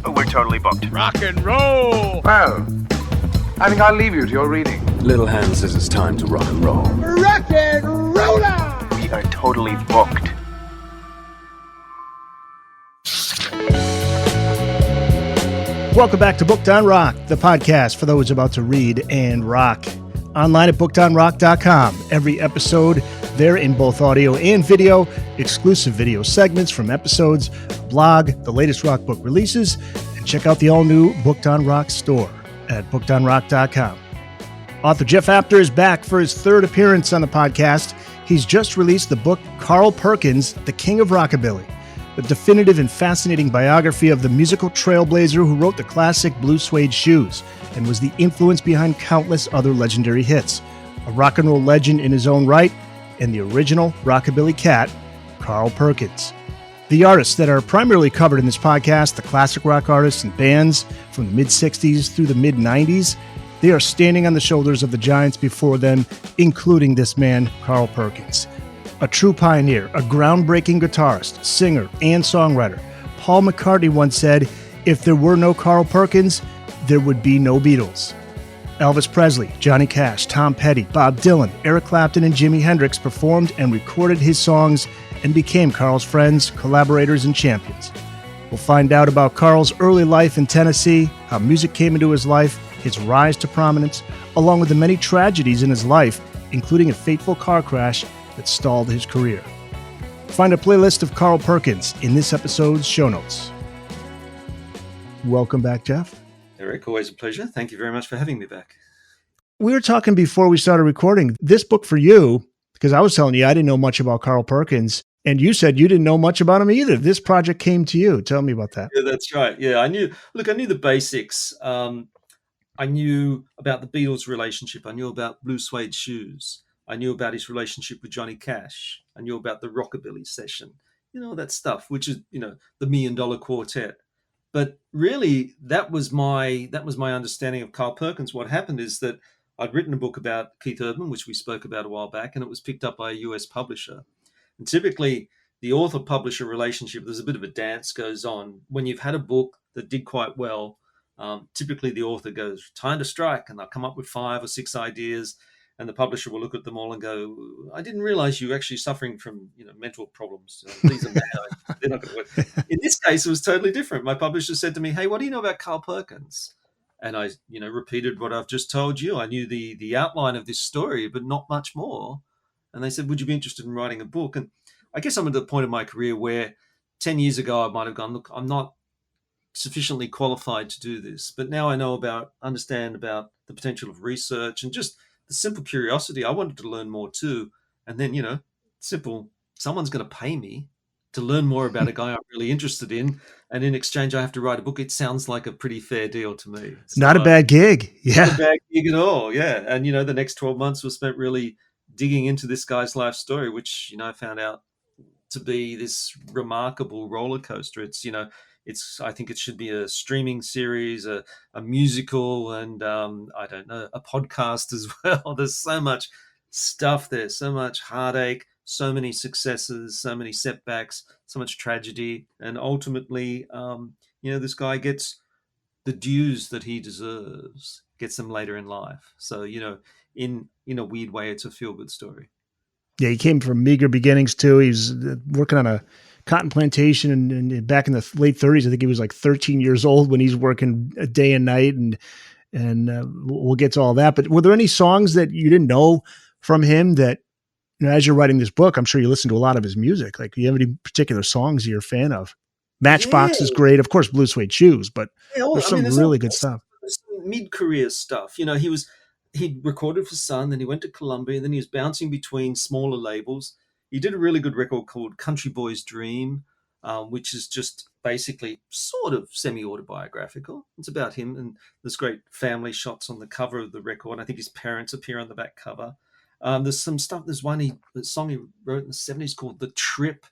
We're totally booked. Rock and roll! Well, I think I'll leave you to your reading. Little Hand says it's time to rock and roll. Rock and roller! We are totally booked. Welcome back to Booked on Rock, the podcast for those about to read and rock. Online at bookedonrock.com. Every episode there in both audio and video, exclusive video segments from episodes, blog, the latest rock book releases, and check out the all-new Booked on Rock store at bookedonrock.com. Author Jeff Apter is back for his third appearance on the podcast. He's just released the book Carl Perkins, The King of Rockabilly, the definitive and fascinating biography of the musical trailblazer who wrote the classic blue suede shoes and was the influence behind countless other legendary hits. A rock and roll legend in his own right, and the original rockabilly cat, Carl Perkins. The artists that are primarily covered in this podcast, the classic rock artists and bands from the mid-60s through the mid-90s, they are standing on the shoulders of the giants before them, including this man, Carl Perkins. A true pioneer, a groundbreaking guitarist, singer, and songwriter. Paul McCartney once said, "If there were no Carl Perkins, there would be no Beatles." Elvis Presley, Johnny Cash, Tom Petty, Bob Dylan, Eric Clapton, and Jimi Hendrix performed and recorded his songs and became Carl's friends, collaborators, and champions. We'll find out about Carl's early life in Tennessee, how music came into his life, his rise to prominence, along with the many tragedies in his life, including a fateful car crash that stalled his career. Find a playlist of Carl Perkins in this episode's show notes. Welcome back, Jeff. Eric, always a pleasure. Thank you very much for having me back. We were talking before we started recording. This book for you, because I was telling you I didn't know much about Carl Perkins, and you said you didn't know much about him either. This project came to you. Tell me about that. Yeah, that's right. Yeah, I knew the basics. I knew about the Beatles' relationship. I knew about Blue Suede Shoes. I knew about his relationship with Johnny Cash. I knew about the Rockabilly session, that stuff, which is, the $1 Million Quartet. But really, that was my understanding of Carl Perkins. What happened is that I'd written a book about Keith Urban, which we spoke about a while back, and it was picked up by a US publisher. And typically, the author-publisher relationship, there's a bit of a dance goes on. When you've had a book that did quite well, typically the author goes, time to strike, and they'll come up with 5 or 6 ideas, and the publisher will look at them all and go, I didn't realize you were actually suffering from mental problems. These are now, they're not going to work. In this case, it was totally different. My publisher said to me, hey, what do you know about Carl Perkins? And I repeated what I've just told you. I knew the outline of this story, but not much more. And they said, would you be interested in writing a book? And I guess I'm at the point of my career where 10 years ago, I might have gone, look, I'm not sufficiently qualified to do this. But now I understand about the potential of research and just the simple curiosity. I wanted to learn more too. And then, someone's going to pay me to learn more about a guy I'm really interested in. And in exchange, I have to write a book. It sounds like a pretty fair deal to me. So, not a bad gig. Yeah. Not a bad gig at all. Yeah. And, the next 12 months was spent really digging into this guy's life story, which, I found out to be this remarkable roller coaster. I think it should be a streaming series, a musical, and I don't know, a podcast as well. There's so much stuff there, so much heartache, so many successes, so many setbacks, so much tragedy, and ultimately, this guy gets the dues that he deserves, gets them later in life. So, in a weird way, it's a feel-good story. Yeah, he came from meager beginnings too. He was working on a cotton plantation and back in the late 30s. I think he was like 13 years old when he's working day and night, and we'll get to all that. But were there any songs that you didn't know from him that, as you're writing this book, I'm sure you listen to a lot of his music. Like, do you have any particular songs you're a fan of? Matchbox is great. Of course, Blue Suede Shoes, but there's some really good stuff. Some mid-career stuff. He recorded for Sun, then he went to Columbia, then he was bouncing between smaller labels. He did a really good record called Country Boy's Dream, which is just basically sort of semi-autobiographical. It's about him, and there's great family shots on the cover of the record. I think his parents appear on the back cover. There's some stuff. There's a song he wrote in the 70s called The Trip,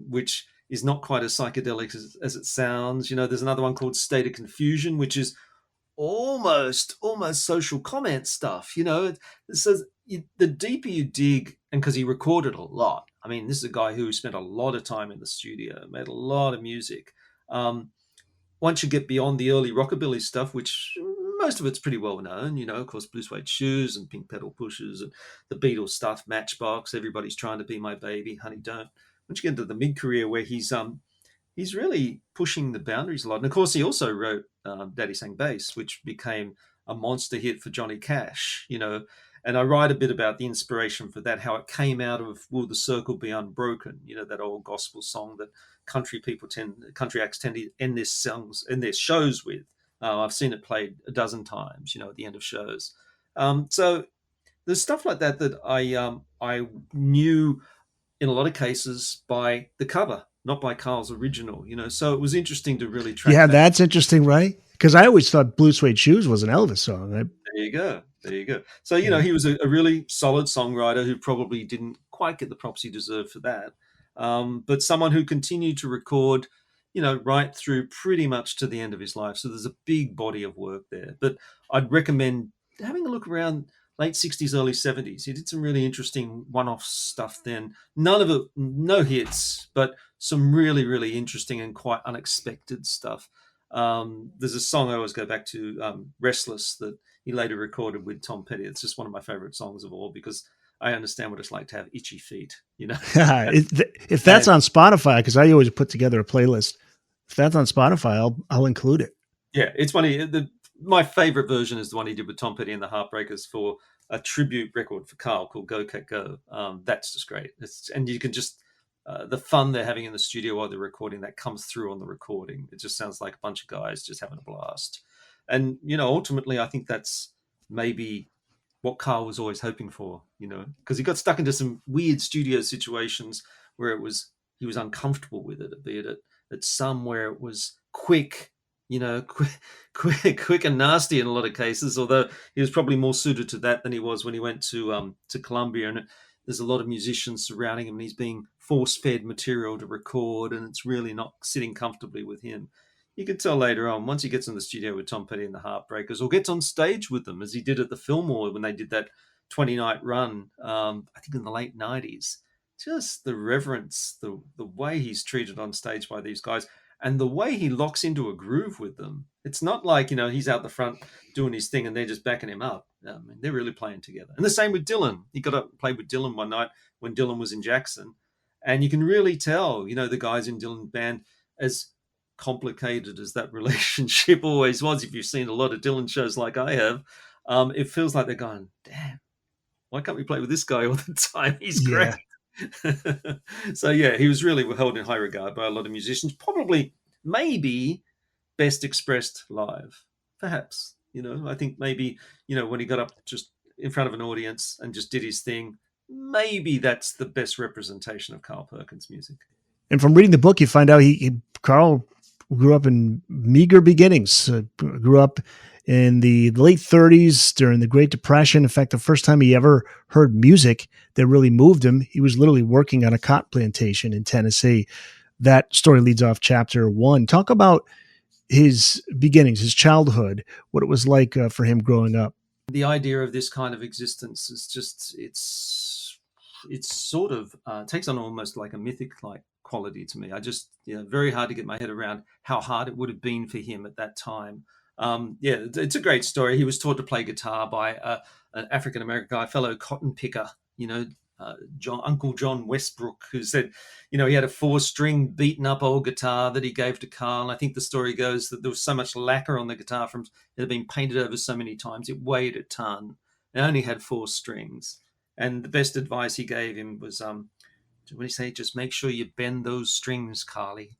which is not quite as psychedelic as it sounds. There's another one called State of Confusion, which is almost social comment stuff. It says the deeper you dig, and because he recorded a lot. I mean, this is a guy who spent a lot of time in the studio, made a lot of music. once you get beyond the early rockabilly stuff, which most of it's pretty well known, of course, Blue Suede Shoes and Pink Pedal Pushers and the Beatles stuff, Matchbox, Everybody's Trying to Be My Baby, Honey Don't. Once you get into the mid-career where he's really pushing the boundaries a lot. And of course, he also wrote Daddy Sang Bass, which became a monster hit for Johnny Cash, And I write a bit about the inspiration for that, how it came out of Will the Circle Be Unbroken, that old gospel song that country acts tend to end their shows with. I've seen it played a dozen times, at the end of shows. So there's stuff like that I knew in a lot of cases by the cover, not by Carl's original, So it was interesting to really track. Yeah, that's interesting, right? Because I always thought Blue Suede Shoes was an Elvis song. There you go. So, he was a really solid songwriter who probably didn't quite get the props he deserved for that. But someone who continued to record, right through pretty much to the end of his life. So there's a big body of work there. But I'd recommend having a look around late 60s, early 70s. He did some really interesting one-off stuff then. None of it, no hits, but some really, really interesting and quite unexpected stuff. There's a song I always go back to, Restless, that he later recorded with Tom Petty. It's just one of my favorite songs of all because I understand what it's like to have itchy feet, If that's on Spotify, because I always put together a playlist. If that's on Spotify, I'll include it. Yeah, it's funny. My favorite version is the one he did with Tom Petty and the Heartbreakers for a tribute record for Carl called Go Cat Go. That's just great. And you can just the fun they're having in the studio while they're recording, that comes through on the recording. It just sounds like a bunch of guys just having a blast. And, ultimately, I think that's maybe what Carl was always hoping for, because he got stuck into some weird studio situations where he was uncomfortable with it, be it at some where it was quick, quick and nasty in a lot of cases, although he was probably more suited to that than he was when he went to Columbia. And there's a lot of musicians surrounding him and he's being force-fed material to record, and it's really not sitting comfortably with him. You can tell later on, once he gets in the studio with Tom Petty and the Heartbreakers, or gets on stage with them, as he did at the Fillmore when they did that 20-night run, I think in the late 90s. Just the reverence, the way he's treated on stage by these guys, and the way he locks into a groove with them. It's not like, he's out the front doing his thing and they're just backing him up. They're really playing together. And the same with Dylan. He got up and played with Dylan one night when Dylan was in Jackson. And you can really tell, the guys in Dylan's band, as complicated as that relationship always was, if you've seen a lot of Dylan shows like I have, it feels like they're going, damn, why can't we play with this guy all the time? He's great. So yeah, he was really held in high regard by a lot of musicians, probably maybe best expressed live, perhaps. I think maybe, when he got up just in front of an audience and just did his thing, maybe that's the best representation of Carl Perkins' music. And from reading the book, you find out Carl grew up in meager beginnings, grew up in the late 30s during the Great Depression. In fact, the first time he ever heard music that really moved him, he was literally working on a cotton plantation in Tennessee. That story leads off chapter 1. Talk about his beginnings, his childhood, what it was like for him growing up. The idea of this kind of existence is just, it's sort of takes on almost like a mythic-like quality to me. I just, very hard to get my head around how hard it would have been for him at that time. It's a great story. He was taught to play guitar by an African-American guy, a fellow cotton picker, Uncle John Westbrook, who said, he had a 4-string beaten up old guitar that he gave to Carl. And I think the story goes that there was so much lacquer on the guitar from it had been painted over so many times, it weighed a ton. It only had 4 strings. And the best advice he gave him was, when he said, just make sure you bend those strings, Carly.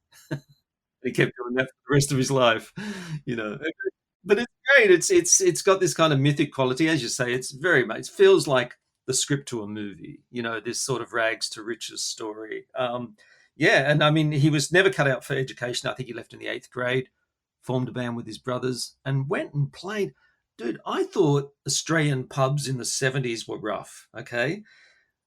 He kept doing that for the rest of his life, But it's great. It's got this kind of mythic quality, as you say. It's very much. It feels like the script to a movie. This sort of rags to riches story. And I mean, he was never cut out for education. I think he left in the 8th grade, formed a band with his brothers, and went and played. Dude, I thought Australian pubs in the 70s were rough. Okay.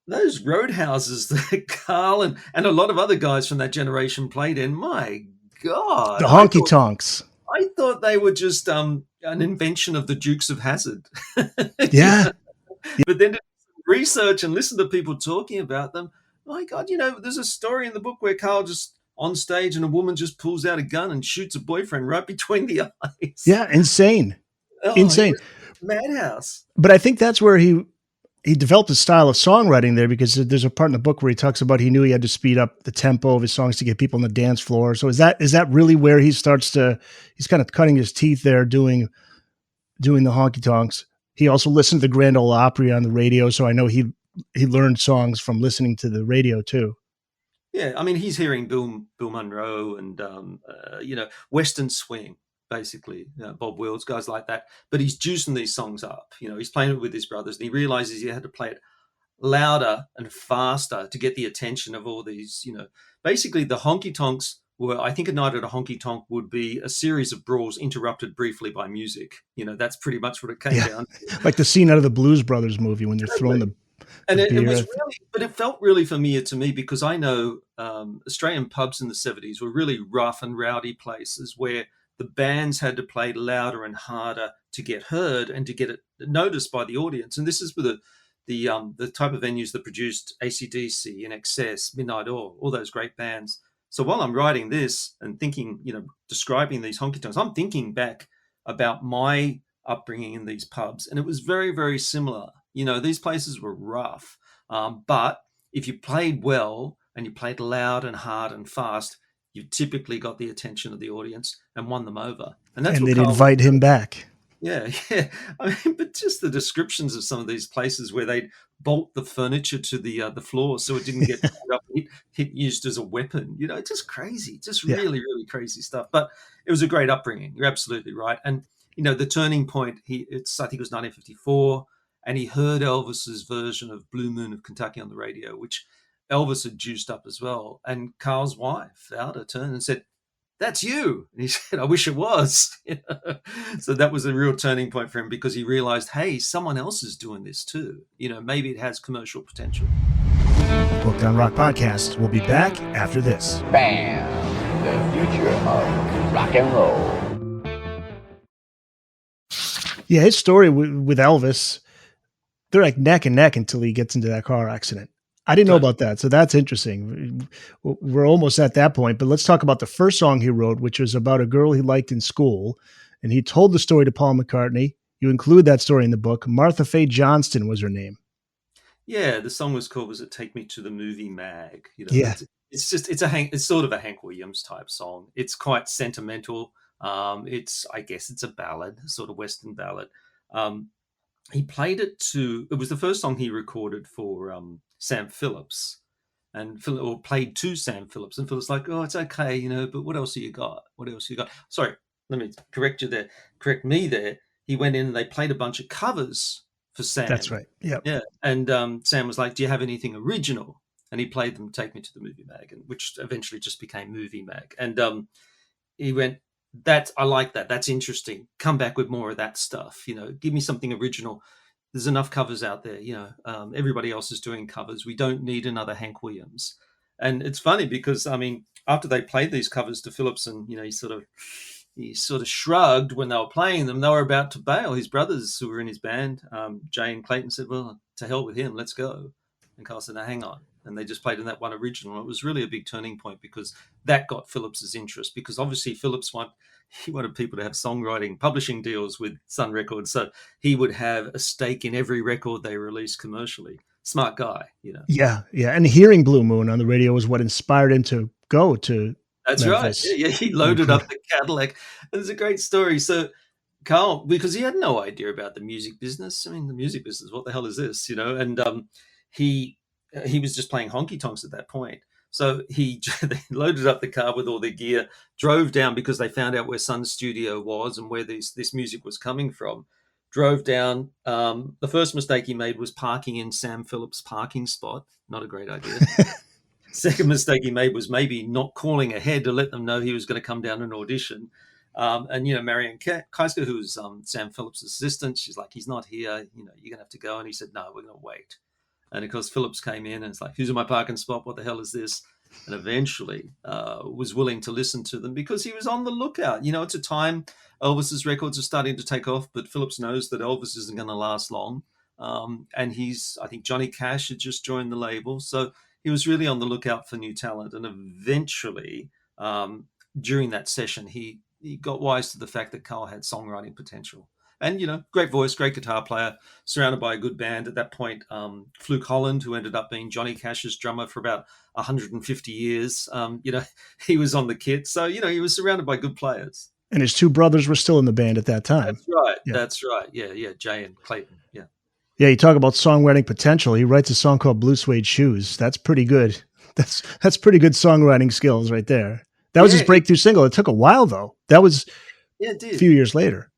Those roadhouses that Carl and a lot of other guys from that generation played in, my God. The honky tonks. I thought they were just an invention of the Dukes of Hazzard. Yeah. But then to research and listen to people talking about them, my God, there's a story in the book where Carl just on stage, and a woman just pulls out a gun and shoots a boyfriend right between the eyes. Yeah, insane. Oh, Insane. it was madhouse. But I think that's where he developed a style of songwriting there, because there's a part in the book where he talks about he knew he had to speed up the tempo of his songs to get people on the dance floor. So is that really where he starts to, he's kind of cutting his teeth there doing the honky tonks. He also listened to the Grand Ole Opry on the radio. So I know he learned songs from listening to the radio too. Yeah. I mean, he's hearing Bill Monroe and, Western swing, basically, Bob Wills, guys like that. But he's juicing these songs up. He's playing it with his brothers, and he realizes he had to play it louder and faster to get the attention of all these, basically the honky tonks were, I think a night at a honky tonk would be a series of brawls interrupted briefly by music. That's pretty much what it came down to. Like the scene out of the Blues Brothers movie when they're throwing the And it beer. was really, but it felt really familiar to me, because I know Australian pubs in the 70s were really rough and rowdy places where the bands had to play louder and harder to get heard and to get it noticed by the audience. And this is with the type of venues that produced AC/DC, In Excess, Midnight Oil, all those great bands. So while I'm writing this and thinking, describing these honky tonks, I'm thinking back about my upbringing in these pubs, and it was very, very similar. These places were rough, but if you played well and you played loud and hard and fast, you typically got the attention of the audience and won them over. And that's and what they'd Carl invite him back. Yeah. I mean, but just the descriptions of some of these places where they'd bolt the furniture to the floor so it didn't get up, hit used as a weapon. Just crazy, just really, really crazy stuff. But it was a great upbringing. You're absolutely right. And the turning point, I think it was 1954, and he heard Elvis's version of Blue Moon of Kentucky on the radio, which Elvis had juiced up as well. And Carl's wife, Alda, turned and said, "That's you." And he said, "I wish it was." So that was a real turning point for him, because he realized, hey, someone else is doing this too. Maybe it has commercial potential. Booked on Rock Podcast. We'll be back after this. Bam! The future of rock and roll. Yeah, his story with Elvis, they're like neck and neck until he gets into that car accident. I didn't know about that. So that's interesting. We're almost at that point, but let's talk about the first song he wrote, which was about a girl he liked in school. And he told the story to Paul McCartney. You include that story in the book. Martha Faye Johnston was her name. Yeah, the song was called, Take Me to the Movie Mag? Yeah. It's sort of a Hank Williams type song. It's quite sentimental. I guess it's a ballad, a sort of Western ballad. He played it was the first song he recorded for Sam Phillips, and played to Sam Phillips, and Phillips like, "Oh, it's okay, but what else have you got? Sorry, let me correct me there. He went in and they played a bunch of covers for Sam. That's right. Yep. Yeah. And Sam was like, "Do you have anything original?" And he played them Take Me to the Movie Mag, which eventually just became Movie Mag. And he went, I like that. That's interesting. Come back with more of that stuff. Give me something original. There's enough covers out there. Everybody else is doing covers. We don't need another Hank Williams. And it's funny because, after they played these covers to Phillips, and, he sort of shrugged when they were playing them, they were about to bail. His brothers who were in his band, Jay and Clayton, said, "Well, to hell with him. Let's go." And Carl said, "No, hang on." And they just played in that one original. It was really a big turning point, because that got Phillips's interest, because obviously Phillips wanted people to have songwriting, publishing deals with Sun Records. So he would have a stake in every record they released commercially. Smart guy, Yeah. Yeah. And hearing Blue Moon on the radio was what inspired him to go to That's Memphis. right. Yeah, he loaded up the Cadillac. It's a great story. So Carl, because he had no idea about the music business. The music business, what the hell is this, And he was just playing honky tonks at that point. So they loaded up the car with all their gear, drove down, because they found out where Sun's studio was and where this music was coming from. Drove down. The first mistake he made was parking in Sam Phillips' parking spot. Not a great idea. Second mistake he made was maybe not calling ahead to let them know he was going to come down and audition. And Marianne Keisker, who was Sam Phillips' assistant, she's like, "He's not here. You're going to have to go." And he said, "No, we're going to wait." And of course, Phillips came in and it's like, "Who's in my parking spot? What the hell is this?" And eventually was willing to listen to them, because he was on the lookout. It's a time Elvis's records are starting to take off, but Phillips knows that Elvis isn't going to last long. And I think Johnny Cash had just joined the label. So he was really on the lookout for new talent. And eventually, during that session, he got wise to the fact that Carl had songwriting potential. And, great voice, great guitar player, surrounded by a good band. At that point, Fluke Holland, who ended up being Johnny Cash's drummer for about 150 years, he was on the kit. So, he was surrounded by good players. And his two brothers were still in the band at that time. That's right. Yeah. That's right. Yeah. Jay and Clayton. Yeah. Yeah, you talk about songwriting potential. He writes a song called Blue Suede Shoes. That's pretty good. That's pretty good songwriting skills right there. That was his breakthrough single. It took a while, though. That was it did. A few years later.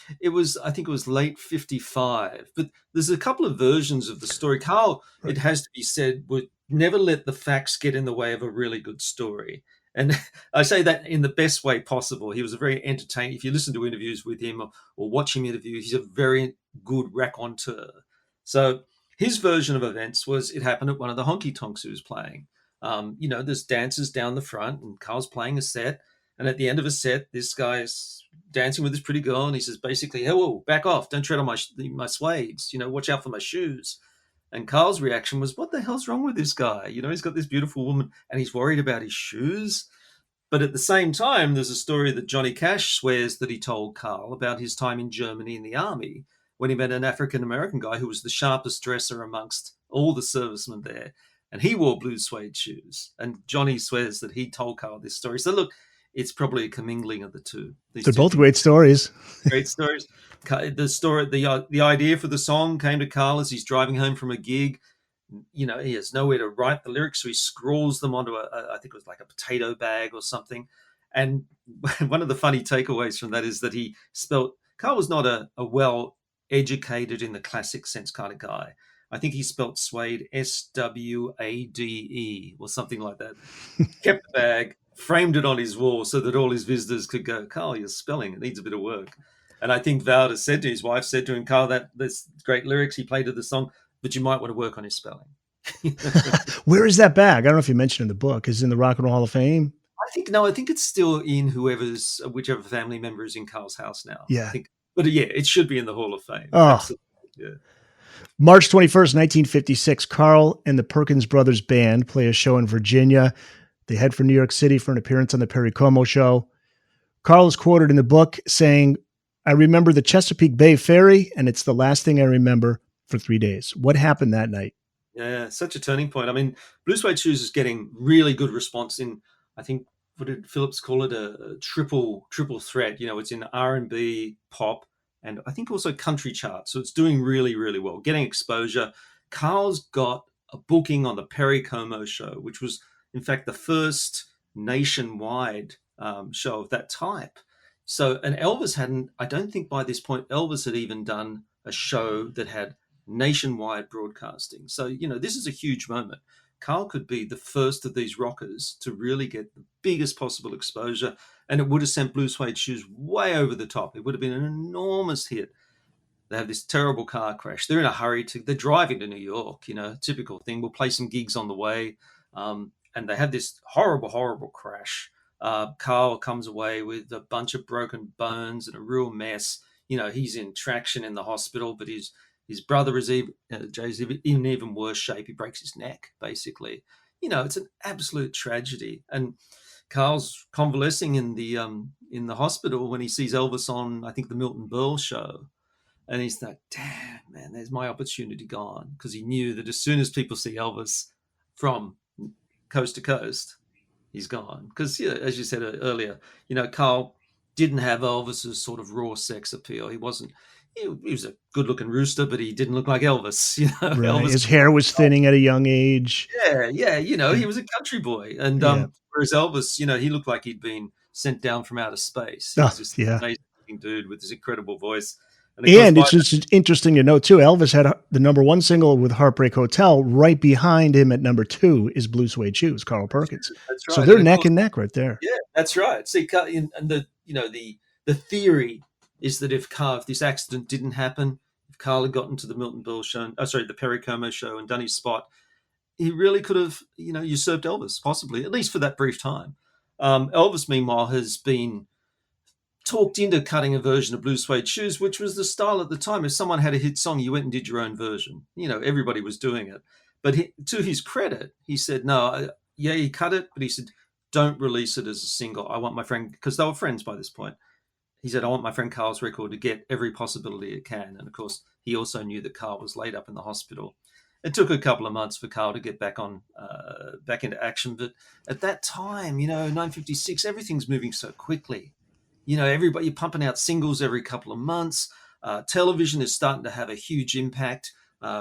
I think it was late 55. But there's a couple of versions of the story. Carl, It has to be said, would never let the facts get in the way of a really good story. And I say that in the best way possible. He was a very entertaining. If you listen to interviews with him or watch him interview, he's a very good raconteur. So his version of events was it happened at one of the honky tonks he was playing. There's dancers down the front and Carl's playing a set. And at the end of a set, this guy's dancing with this pretty girl. And he says, basically, hey, whoa, back off. Don't tread on my suedes. Watch out for my shoes. And Carl's reaction was, what the hell's wrong with this guy? He's got this beautiful woman and he's worried about his shoes. But at the same time, there's a story that Johnny Cash swears that he told Carl about his time in Germany in the army when he met an African-American guy who was the sharpest dresser amongst all the servicemen there. And he wore blue suede shoes. And Johnny swears that he told Carl this story. So look, it's probably a commingling of the two. They're both great stories. Great stories. The idea for the song came to Carl as he's driving home from a gig. He has nowhere to write the lyrics, so he scrawls them onto I think it was like a potato bag or something. And one of the funny takeaways from that is that Carl was not a well-educated in the classic sense kind of guy. I think he spelt Suede Swade or something like that. Kept the bag, framed it on his wall so that all his visitors could go, Carl, your spelling, it needs a bit of work. And I think Valda said to his wife, said to him, Carl, that there's great lyrics he played to the song, but you might want to work on his spelling. Where is that bag? I don't know if you mentioned in the book. Is it in the Rock and Roll Hall of Fame? I think it's still in whichever family member is in Carl's house now. Yeah. But it should be in the Hall of Fame. Oh. Absolutely. Yeah. March 21st, 1956, Carl and the Perkins Brothers Band play a show in Virginia. They head for New York City for an appearance on the Perry Como Show. Carl is quoted in the book saying, I remember the Chesapeake Bay Ferry, and it's the last thing I remember for 3 days. What happened that night? Yeah, such a turning point. I mean, Blue Suede Shoes is getting really good response in, I think, what did Phillips call it? A triple threat. It's in R&B, pop, and I think also country charts. So it's doing really, really well, getting exposure. Carl's got a booking on the Perry Como Show, which was, in fact, the first nationwide show of that type. So, and I don't think by this point, Elvis had even done a show that had nationwide broadcasting. So, this is a huge moment. Carl could be the first of these rockers to really get the biggest possible exposure, and it would have sent Blue Suede Shoes way over the top. It would have been an enormous hit. They have this terrible car crash. They're in a hurry they're driving to New York, typical thing. We'll play some gigs on the way. And they have this horrible, horrible crash. Carl comes away with a bunch of broken bones and a real mess. He's in traction in the hospital, but his brother is Jay's in even worse shape. He breaks his neck, basically. It's an absolute tragedy. And Carl's convalescing in the hospital when he sees Elvis on, I think, the Milton Berle show. And he's like, damn, man, there's my opportunity gone. Because he knew that as soon as people see Elvis from coast to coast, he's gone. Because, as you said earlier, Carl didn't have Elvis's sort of raw sex appeal. He wasn't. He was a good-looking rooster, but he didn't look like Elvis. Right. Elvis, his hair was thinning at a young age. Yeah. He was a country boy, and whereas Elvis, he looked like he'd been sent down from outer space. He was this amazing dude with this incredible voice. And it's just interesting to note, too, Elvis had the number one single with Heartbreak Hotel. Right behind him at number 2 is Blue Suede Shoes, Carl Perkins. That's right. So they're neck and neck right there. Yeah, that's right. See, and the theory is that if this accident didn't happen, if Carl had gotten to the Milton Berle show, the Perry Como show and done his spot, he really could have, usurped Elvis, possibly, at least for that brief time. Elvis, meanwhile, has been talked into cutting a version of Blue Suede Shoes, which was the style at the time. If someone had a hit song, you went and did your own version. Everybody was doing it. But to his credit, he said, no, yeah, he cut it, but he said, don't release it as a single. I want my friend, because they were friends by this point. He said, I want my friend Carl's record to get every possibility it can. And of course, he also knew that Carl was laid up in the hospital. It took a couple of months for Carl to get back into action. But at that time, 1956, everything's moving so quickly. Everybody, you're pumping out singles every couple of months. Television is starting to have a huge impact.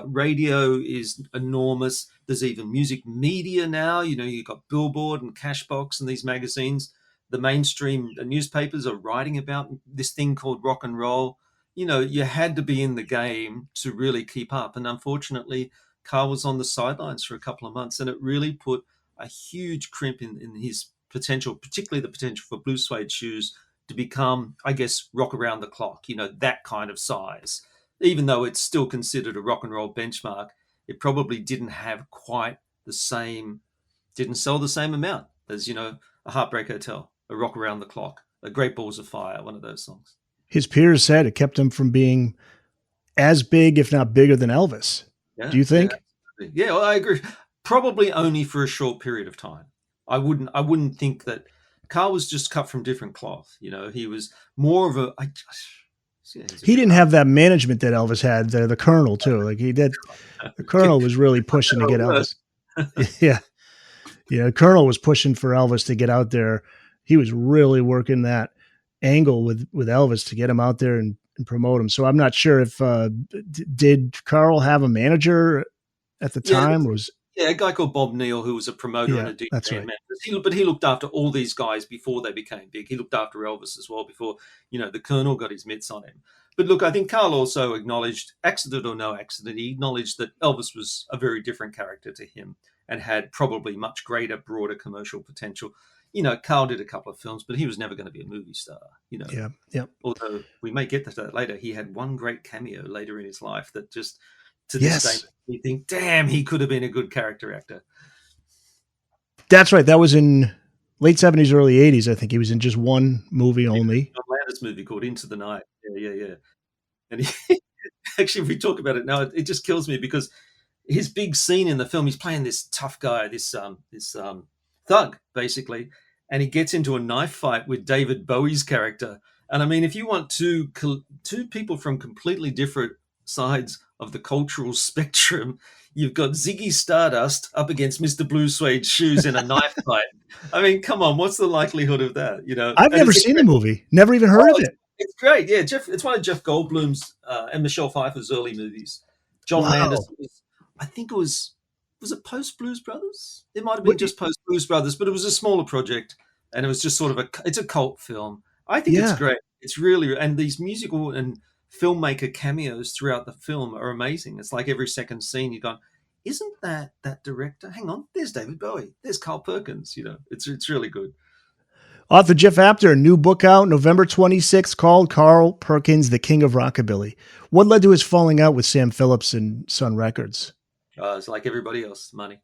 Radio is enormous. There's even music media now. You've got Billboard and Cashbox and these magazines. The mainstream newspapers are writing about this thing called rock and roll. You had to be in the game to really keep up. And unfortunately, Carl was on the sidelines for a couple of months, and it really put a huge crimp in his potential, particularly the potential for Blue Suede Shoes to become, I guess, rock around the clock, that kind of size. Even though it's still considered a rock and roll benchmark, it probably didn't have quite didn't sell the same amount as, a Heartbreak Hotel, a Rock Around the Clock, a Great Balls of Fire, one of those songs. His peers said it kept him from being as big, if not bigger than Elvis. Yeah, do you think? Yeah, well, I agree. Probably only for a short period of time. I wouldn't think that Carl was just cut from different cloth. He was more of he didn't have that management that Elvis had. The Colonel too. Like he did. The Colonel was really pushing to get Elvis. Yeah. Colonel was pushing for Elvis to get out there. He was really working that angle with Elvis to get him out there and promote him. So I'm not sure if did Carl have a manager at the time? A guy called Bob Neal, who was a promoter and a DJ. That's right. But he looked after all these guys before they became big. He looked after Elvis as well before, the Colonel got his mitts on him. But look, I think Carl also acknowledged, accident or no accident, he acknowledged that Elvis was a very different character to him and had probably much greater, broader commercial potential. Carl did a couple of films, but he was never going to be a movie star, Yeah. Although we may get to that later. He had one great cameo later in his life that just, to this day, you think, damn, he could have been a good character actor. That's right. That was in late 70s, early 80s. I think he was in just one movie only. John Landis movie called Into the Night. Yeah. And he, actually, if we talk about it now, it just kills me because his big scene in the film, he's playing this tough guy, this thug, basically, and he gets into a knife fight with David Bowie's character. And I mean, if you want two people from completely different sides of the cultural spectrum, you've got Ziggy Stardust up against Mr. Blue Suede Shoes in a knife fight. I mean, come on, what's the likelihood of that? I've never seen the movie, never even heard of it. It's great, yeah. It's one of Jeff Goldblum's and Michelle Pfeiffer's early movies. John Landis, I think was it post Blues Brothers? It might have been just post Blues Brothers, but it was a smaller project, and it was just sort of it's a cult film. I think it's great. It's really, and these musical and filmmaker cameos throughout the film are amazing. It's like every second scene you're going, isn't that director? Hang on, there's David Bowie, there's Carl Perkins. It's really good. Author Jeff Apter, a new book out November 26th called Carl Perkins, the King of Rockabilly. What led to his falling out with Sam Phillips and Sun Records? It's like everybody else, money.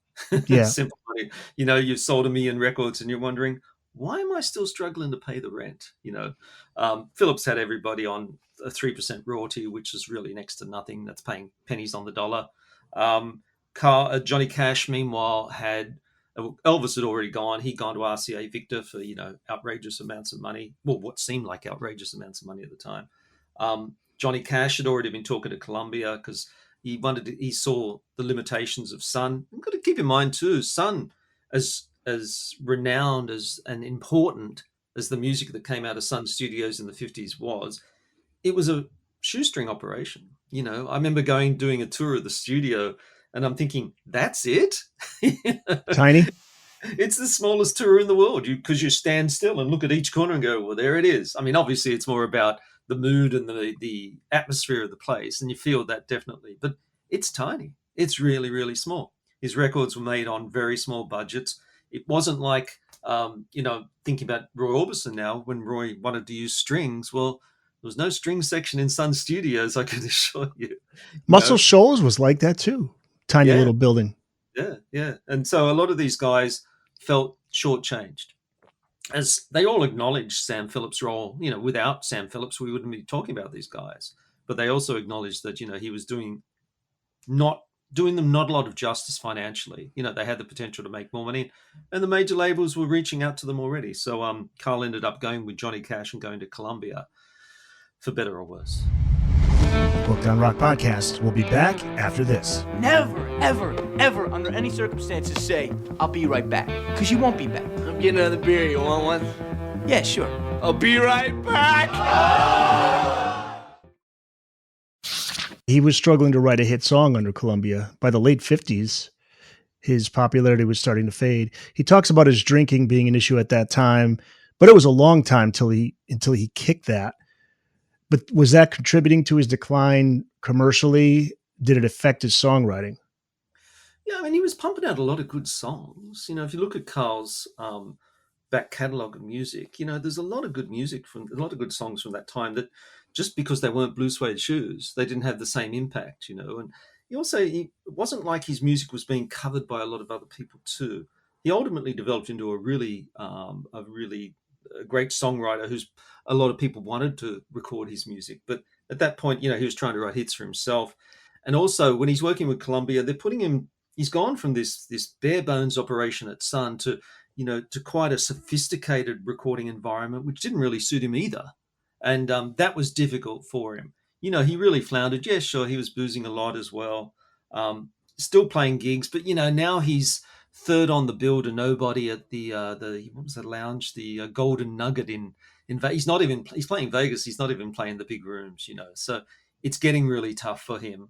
Yeah. Simple money. You've sold 1 million records and you're wondering, why am I still struggling to pay the rent? Phillips had everybody on a 3% royalty, which is really next to nothing. That's paying pennies on the dollar. Johnny Cash, meanwhile, Elvis had already gone. He'd gone to RCA Victor for, outrageous amounts of money. Well, what seemed like outrageous amounts of money at the time. Johnny Cash had already been talking to Columbia because he saw the limitations of Sun. You've got to keep in mind too, Sun, as renowned and important as the music that came out of Sun Studios in the 50s was, it was a shoestring operation. I remember doing a tour of the studio and I'm thinking, that's it? Tiny? It's the smallest tour in the world because you stand still and look at each corner and go, well, there it is. I mean, obviously it's more about the mood and the atmosphere of the place, and you feel that definitely. But it's tiny. It's really, really small. His records were made on very small budgets. It wasn't like, thinking about Roy Orbison now, when Roy wanted to use strings. Well, there was no string section in Sun Studios, I can assure you. Muscle Shoals was like that too. Tiny little building. Yeah. And so a lot of these guys felt shortchanged. As they all acknowledged Sam Phillips' role, without Sam Phillips, we wouldn't be talking about these guys. But they also acknowledged that, he was doing not doing them not a lot of justice financially. They had the potential to make more money, and the major labels were reaching out to them already. So Carl ended up going with Johnny Cash and going to Columbia, for better or worse. Booked on Rock podcast. We'll be back after this. Never, ever, ever, under any circumstances, say, I'll be right back. Because you won't be back. I'm getting another beer. You want one? Yeah, sure. I'll be right back. He was struggling to write a hit song under Columbia. By the late 50s, his popularity was starting to fade. He talks about his drinking being an issue at that time, but it was a long time until he kicked that. But was that contributing to his decline commercially? Did it affect his songwriting? Yeah, I mean, he was pumping out a lot of good songs. If you look at Carl's back catalogue of music, there's a lot of good music a lot of good songs from that time that just because they weren't Blue Suede Shoes, they didn't have the same impact, And it wasn't like his music was being covered by a lot of other people too. He ultimately developed into a really great songwriter who's a lot of people wanted to record his music. But at that point, he was trying to write hits for himself. And also when he's working with Columbia, they're putting him, he's gone from this bare bones operation at Sun to quite a sophisticated recording environment, which didn't really suit him either. And that was difficult for him. He really floundered. Yeah, sure, he was boozing a lot as well. Still playing gigs, but now he's third on the bill to nobody at the what was that lounge, the Golden Nugget in Vegas. He's playing Vegas. He's not even playing the big rooms, So it's getting really tough for him.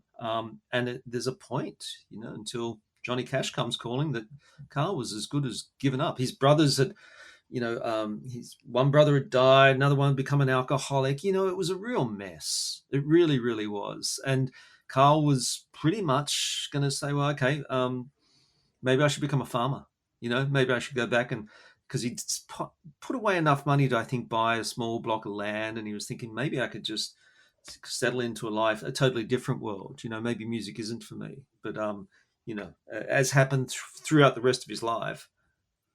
There's a point, until Johnny Cash comes calling, that Carl was as good as given up. His brothers had, his one brother had died, another one had become an alcoholic. It was a real mess. It really, really was. And Carl was pretty much going to say, well, okay, maybe I should become a farmer. Maybe I should go back because he'd put away enough money to, I think, buy a small block of land. And he was thinking, maybe I could just settle into a totally different world. Maybe music isn't for me. But, as happened throughout the rest of his life,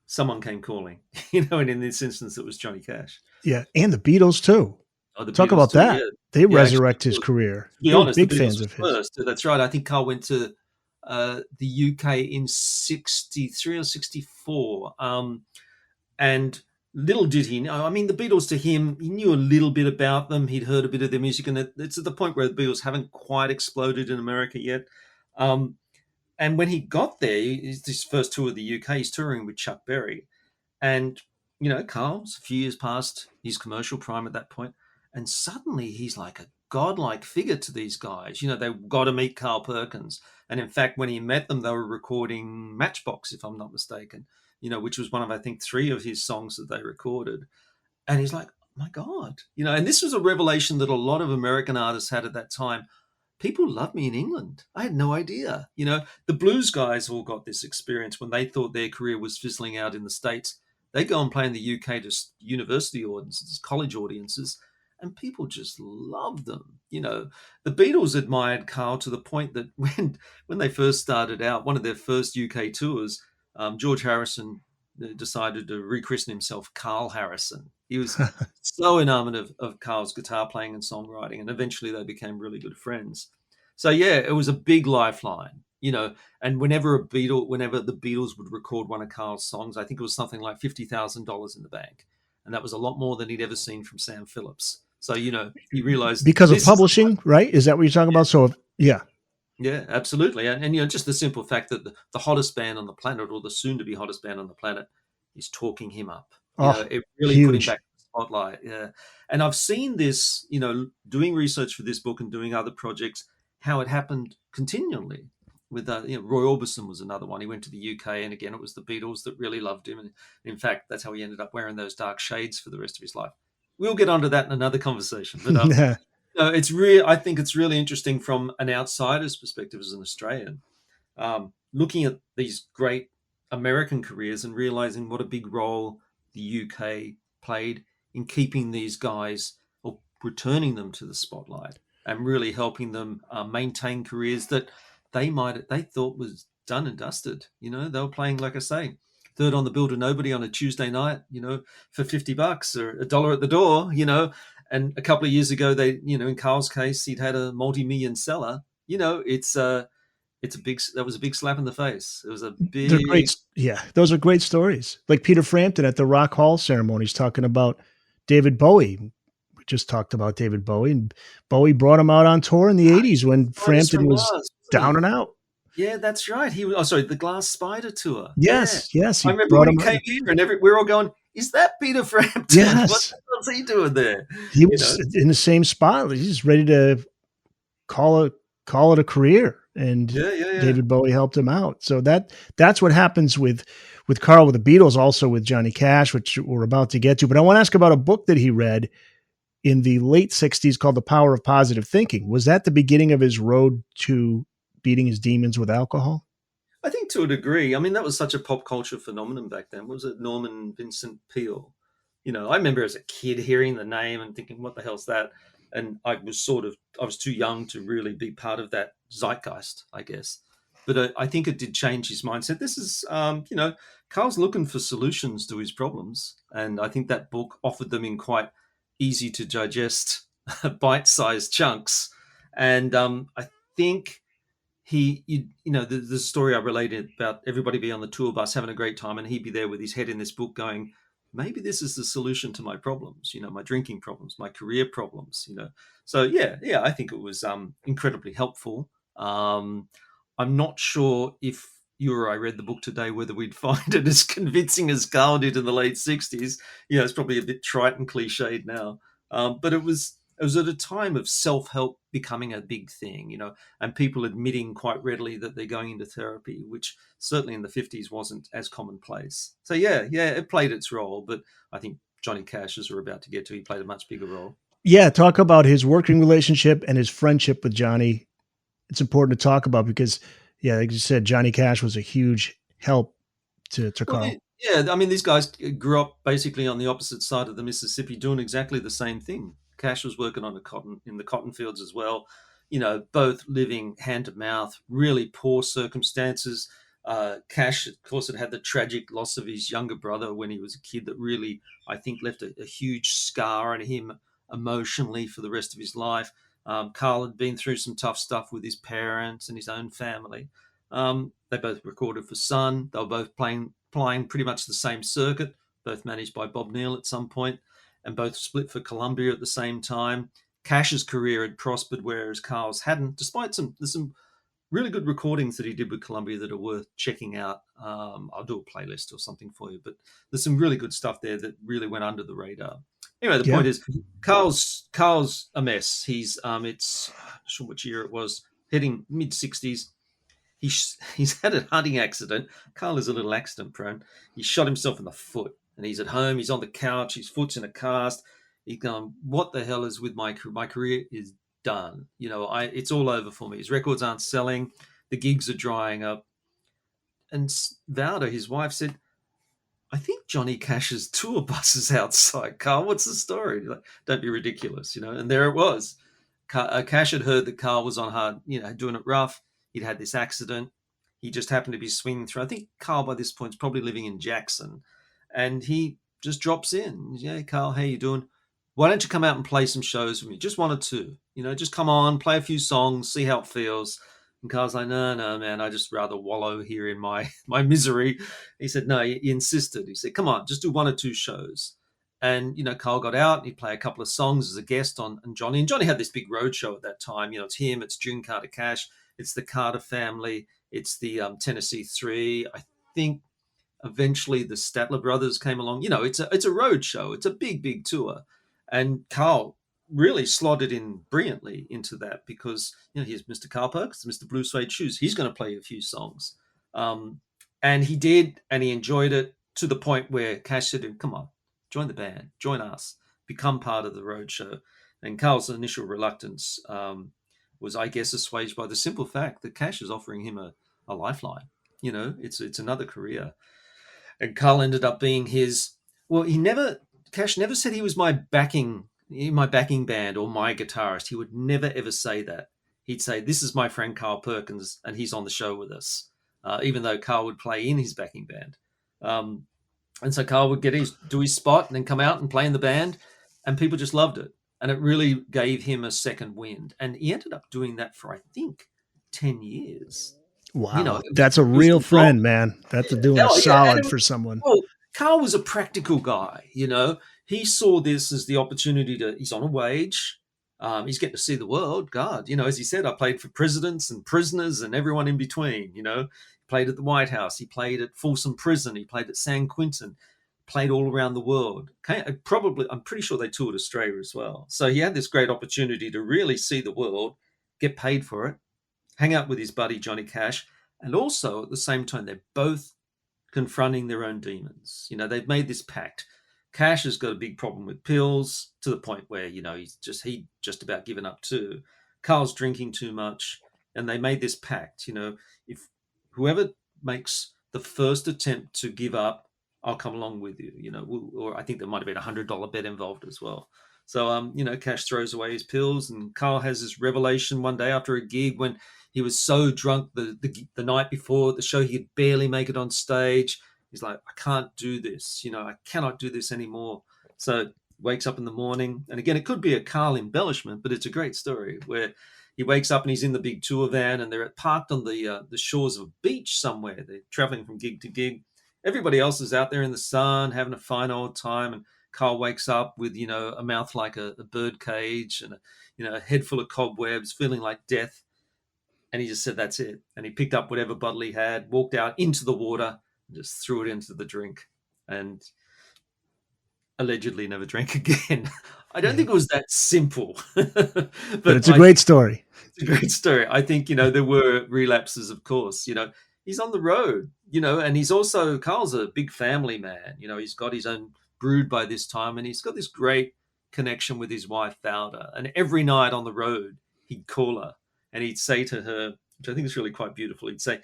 someone came calling, and in this instance, it was Johnny Cash. Yeah. And the Beatles too. The Talk Beatles about too, that. yeah. They Yeah, resurrect actually, his career. To be We're honest, big the Beatles fans was of his. first. That's right. I think Carl went to the UK in 63 or 64. And little did he know. I mean, the Beatles to him, he knew a little bit about them. He'd heard a bit of their music, and it's at the point where the Beatles haven't quite exploded in America yet. And when he got there, his first tour of the UK, he's touring with Chuck Berry. And, Carl's a few years past his commercial prime at that point. And suddenly he's like a godlike figure to these guys. They got to meet Carl Perkins. And in fact, when he met them, they were recording Matchbox, if I'm not mistaken, which was one of, I think, 3 of his songs that they recorded. And he's like, oh my God, and this was a revelation that a lot of American artists had at that time. People love me in England. I had no idea. The blues guys all got this experience when they thought their career was fizzling out in the States. They go and play in the UK to university audiences, college audiences, and people just love them. The Beatles admired Carl to the point that when they first started out, one of their first UK tours, George Harrison decided to rechristen himself Carl Harrison. He was so enamored of Carl's guitar playing and songwriting, and eventually they became really good friends. So yeah, it was a big lifeline, and whenever the Beatles would record one of Carl's songs, I think it was something like $50,000 in the bank. And that was a lot more than he'd ever seen from Sam Phillips. So, he realized because of publishing, right? Is that what you're talking about? So yeah. Yeah, absolutely. And just the simple fact that the hottest band on the planet, or the soon to be hottest band on the planet, is talking him up. It really huge. put him back in the spotlight. Yeah. And I've seen this, doing research for this book and doing other projects, how it happened continually. With Roy Orbison was another one. He went to the UK, and again, it was the Beatles that really loved him. And in fact, that's how he ended up wearing those dark shades for the rest of his life. We'll get onto that in another conversation. But it's I think it's really interesting from an outsider's perspective as an Australian, looking at these great American careers and realizing what a big role the UK played in keeping these guys, or returning them to the spotlight, and really helping them maintain careers that they thought was done and dusted. They were playing, like I say, third on the bill to nobody on a Tuesday night, for $50 or $1 at the door, And a couple of years ago, they, in Carl's case, he'd had a multi-million seller. It's that was a big slap in the face. It was a They're big. great. Yeah, those are great stories. Like Peter Frampton at the Rock Hall ceremonies talking about David Bowie. We just talked about David Bowie, and Bowie brought him out on tour in the 80s when Frampton was down and out. Yeah, that's right. He was. Oh, sorry, the Glass Spider tour. Yes, yeah. yes. I remember when he came here, and we're all going, "Is that Peter Frampton? Yes. What the hell's he doing there?" He was in the same spot. He's just ready to call it a career, and David Bowie helped him out. So that's what happens with Carl with the Beatles, also with Johnny Cash, which we're about to get to. But I want to ask about a book that he read in the late 60s called The Power of Positive Thinking. Was that the beginning of his road to beating his demons with alcohol? I think to a degree. I mean, that was such a pop culture phenomenon back then. Was it Norman Vincent Peale? I remember as a kid hearing the name and thinking, what the hell's that? And I was too young to really be part of that zeitgeist, I guess. But I think it did change his mindset. This is, Carl's looking for solutions to his problems. And I think that book offered them in quite easy to digest, bite-sized chunks. And I think the story I related about everybody be on the tour bus having a great time, and he'd be there with his head in this book going, maybe this is the solution to my problems, my drinking problems, my career problems, So yeah, I think it was incredibly helpful. I'm not sure if you or I read the book today, whether we'd find it as convincing as Carl did in the late 60s. It's probably a bit trite and cliched now. But it was at a time of self-help becoming a big thing, and people admitting quite readily that they're going into therapy, which certainly in the 50s wasn't as commonplace. So yeah, it played its role, but I think Johnny Cash, as we're about to get to, he played a much bigger role. Yeah, talk about his working relationship and his friendship with Johnny. It's important to talk about because, like you said, Johnny Cash was a huge help to Carl. Yeah, I mean, these guys grew up basically on the opposite side of the Mississippi doing exactly the same thing. Cash was working in the cotton fields as well, both living hand to mouth, really poor circumstances. Cash, of course, had the tragic loss of his younger brother when he was a kid that really, I think, left a huge scar on him emotionally for the rest of his life. Carl had been through some tough stuff with his parents and his own family. They both recorded for Sun. They were both playing pretty much the same circuit, both managed by Bob Neal at some point, and both split for Columbia at the same time. Cash's career had prospered, whereas Carl's hadn't, despite there's some really good recordings that he did with Columbia that are worth checking out. I'll do a playlist or something for you, but there's some really good stuff there that really went under the radar. Anyway, the point is, Carl's a mess. He's it's I'm not sure which year it was, heading mid-60s. He's had a hunting accident. Carl is a little accident prone. He shot himself in the foot, and he's at home. He's on the couch. His foot's in a cast. He's going, what the hell is with my career is done. It's all over for me. His records aren't selling. The gigs are drying up. And Vauda, his wife, said, I think Johnny Cash's tour bus is outside. Carl, what's the story? Like, don't be ridiculous, And there it was. Cash had heard that Carl was on hard, doing it rough. He'd had this accident. He just happened to be swinging through. I think Carl by this point is probably living in Jackson. And he just drops in. Yeah, Carl, how you doing? Why don't you come out and play some shows with me? Just one or two. Just come on, play a few songs, see how it feels. And Carl's like, no, man, I just rather wallow here in my misery. He said, no, he insisted. He said, come on, just do one or two shows. And, Carl got out and he'd play a couple of songs as a guest on Johnny. And Johnny had this big road show at that time. It's him, it's June Carter Cash, it's the Carter family, it's the Tennessee Three. I think eventually the Statler brothers came along. It's a road show. It's a big, big tour. And Carl really slotted in brilliantly into that because, here's Mr. Carl Perkins, Mr. Blue Suede Shoes. He's going to play a few songs. And he did, and he enjoyed it to the point where Cash said to him, come on, join the band, join us, become part of the road show. And Carl's initial reluctance was, I guess, assuaged by the simple fact that Cash is offering him a lifeline. It's another career. And Carl ended up being Cash never said he was my backing band or my guitarist. He would never, ever say that. He'd say, this is my friend Carl Perkins, and he's on the show with us, even though Carl would play in his backing band. And so Carl would do his spot and then come out and play in the band, and people just loved it. And it really gave him a second wind. And he ended up doing that for, I think, 10 years. Wow. That's a real friend, man. That's doing a solid for someone. Well, Carl was a practical guy, He saw this as the opportunity he's on a wage. He's getting to see the world. God, as he said, I played for presidents and prisoners and everyone in between, He played at the White House. He played at Folsom Prison. He played at San Quentin, played all around the world. I'm pretty sure they toured Australia as well. So he had this great opportunity to really see the world, get paid for it, hang out with his buddy, Johnny Cash. And also at the same time, they're both confronting their own demons. They've made this pact. Cash has got a big problem with pills to the point where, he just about given up too. Carl's drinking too much. And they made this pact, if whoever makes the first attempt to give up, I'll come along with you, or I think there might have been $100 bet involved as well. So, Cash throws away his pills, and Carl has this revelation one day after a gig when he was so drunk the night before the show, he could barely make it on stage. He's like, I can't do this. I cannot do this anymore. So wakes up in the morning. And again, it could be a Carl embellishment, but it's a great story where he wakes up and he's in the big tour van and they're parked on the shores of a beach somewhere. They're traveling from gig to gig. Everybody else is out there in the sun having a fine old time. And Carl wakes up with, a mouth like a bird cage and, a head full of cobwebs, feeling like death. And he just said, that's it. And he picked up whatever bottle he had, walked out into the water, and just threw it into the drink, and allegedly never drank again. I don't think it was that simple. but it's a great story. It's a great story. I think, there were relapses, of course. He's on the road, and he's also, Carl's a big family man. He's got his own brood by this time, and he's got this great connection with his wife, Valda. And every night on the road, he'd call her. And he'd say to her, which I think is really quite beautiful, he'd say,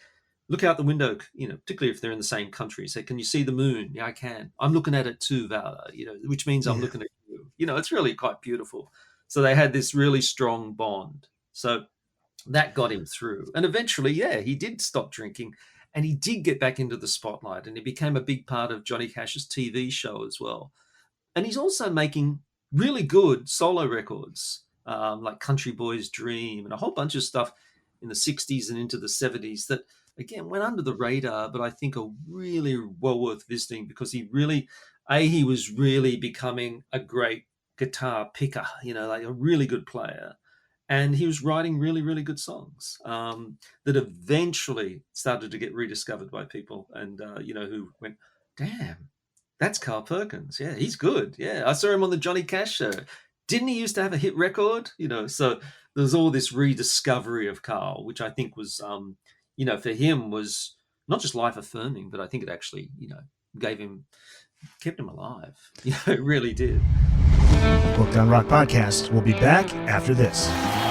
look out the window, particularly if they're in the same country. He'd say, can you see the moon? Yeah, I can. I'm looking at it too, Vala, which means I'm looking at you. It's really quite beautiful. So they had this really strong bond. So that got him through. And eventually, he did stop drinking and he did get back into the spotlight and he became a big part of Johnny Cash's TV show as well. And he's also making really good solo records. Like Country Boy's Dream and a whole bunch of stuff in the 60s and into the 70s that, again, went under the radar, but I think are really well worth visiting because he was really becoming a great guitar picker, like a really good player. And he was writing really, really good songs that eventually started to get rediscovered by people and, who went, damn, that's Carl Perkins. Yeah, he's good. Yeah, I saw him on the Johnny Cash show. Didn't he used to have a hit record? So there's all this rediscovery of Carl, which I think was, for him was not just life affirming, but I think it actually, kept him alive. It really did. Booked on Rock Podcast. We'll be back after this.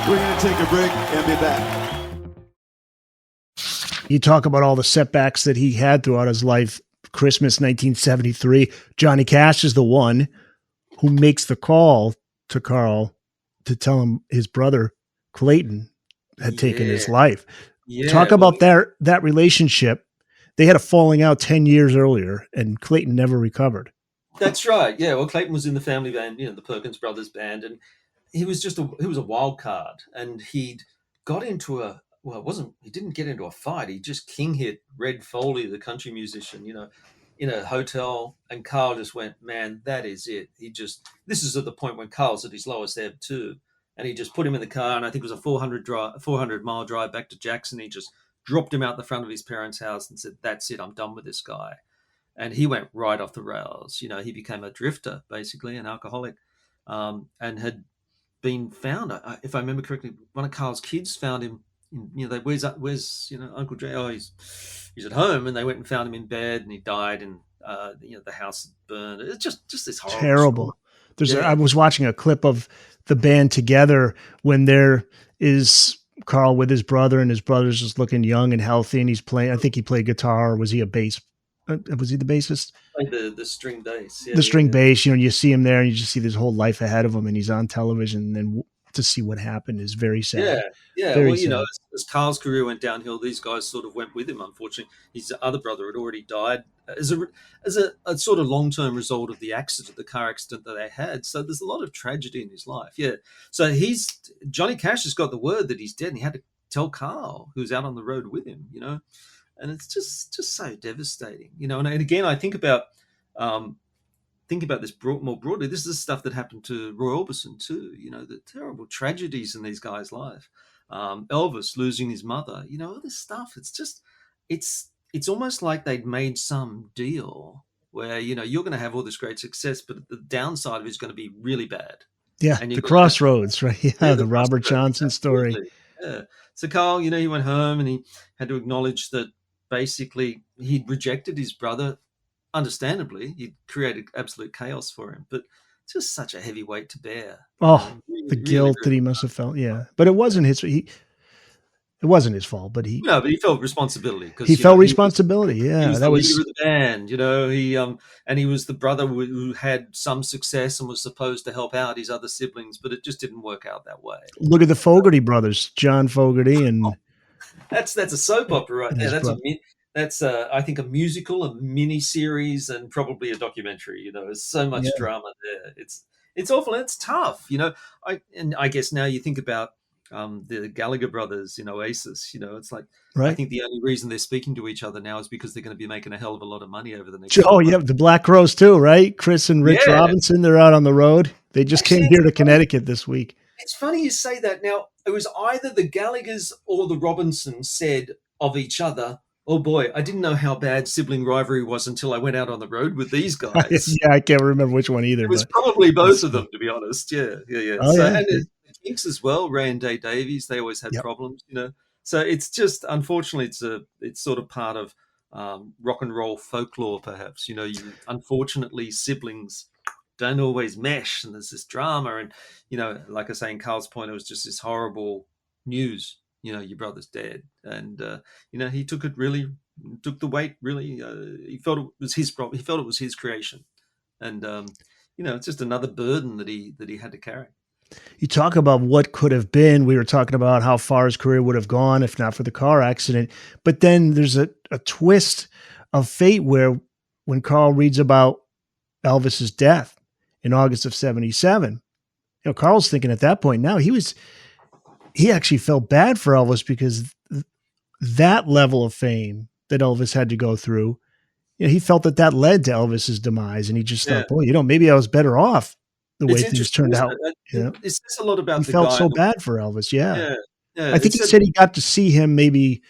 We're going to take a break and be back. You talk about all the setbacks that he had throughout his life. Christmas 1973. Johnny Cash is the one who makes the call to Carl to tell him his brother Clayton had taken his life. Talk about that relationship. They had a falling out 10 years earlier and Clayton never recovered. That's right. Yeah. Well, Clayton was in the family band, the Perkins Brothers band, and he was a wild card and he'd got into he didn't get into a fight. He just king hit Red Foley, the country musician, in a hotel, and Carl just went, man, that is it. This is at the point when Carl's at his lowest ebb too. And he just put him in the car, and I think it was a 400-mile drive back to Jackson. He just dropped him out the front of his parents' house and said, that's it, I'm done with this guy. And he went right off the rails. He became a drifter, basically, an alcoholic, and had been found, if I remember correctly, one of Carl's kids found him. Where's Uncle Jay? Oh, he's at home, and they went and found him in bed, and he died, and the house had burned. It's just this horrible. Terrible. I was watching a clip of the band together when there is Carl with his brother, and his brother's just looking young and healthy, and he's playing. I think he played guitar. Or was he a bass? Was he the bassist? The string bass. Yeah, the string bass. You see him there, and you just see this whole life ahaed of him, and he's on television, and then to see what happened is very sad. Yeah. Very well, sad. As Carl's career went downhill, these guys sort of went with him. Unfortunately, his other brother had already died as a sort of long-term result of the car accident that they had. So there's a lot of tragedy in his life. Yeah. So Johnny Cash has got the word that he's dead, and he had to tell Carl, who's out on the road with him, and it's just so devastating, And again, I think about this more broadly. This is stuff that happened to Roy Orbison too. The terrible tragedies in these guys' life. Elvis losing his mother. All this stuff. It's just, it's almost like they'd made some deal where you're going to have all this great success, but the downside of it is going to be really bad. Yeah, and the crossroads, right? Yeah, the Robert Johnson story. Yeah. So Carl, he went home and he had to acknowledge that basically he'd rejected his brother. Understandably, he'd created absolute chaos for him, but it's just such a heavy weight to bear. Oh, the guilt that he must have felt. Yeah, but it wasn't his. It wasn't his fault, but he felt responsibility because he felt responsibility. He yeah, was that the was leader of the band. He and he was the brother who had some success and was supposed to help out his other siblings, but it just didn't work out that way. Look at the Fogerty brothers, John Fogerty, and that's a soap opera right there. That's I think a musical, a mini series, and probably a documentary. There's so much drama there. It's awful. It's tough. I guess now you think about the Gallagher brothers in Oasis. It's like I think the only reason they're speaking to each other now is because they're going to be making a hell of a lot of money over the next. Oh yeah, the Black Crowes too, right? Chris and Rich Robinson. They're out on the road. They just came here to Connecticut this week. It's funny you say that. Now it was either the Gallaghers or the Robinsons said of each other, "Oh boy, I didn't know how bad sibling rivalry was until I went out on the road with these guys." Yeah, I can't remember which one either. It was probably both of them, to be honest. Yeah. Oh, And the Kinks as well, Ray and Dave Davies, they always had problems, So it's just, unfortunately, it's sort of part of rock and roll folklore, perhaps. Unfortunately, siblings don't always mesh, and there's this drama. And like I say, in Carl's point, it was just this horrible news. Your brother's dead, and he took the weight. Really, he felt it was his problem. He felt it was his creation, and it's just another burden that he had to carry. You talk about what could have been. We were talking about how far his career would have gone if not for the car accident. But then there's a twist of fate where when Carl reads about Elvis's death in August of '77, Carl's thinking at that point now he actually felt bad for Elvis because that level of fame that Elvis had to go through, he felt that led to Elvis's demise. And he just thought, boy, maybe I was better off the way things turned out. It says a lot about he felt so bad for Elvis. Yeah. I think he said he got to see him maybe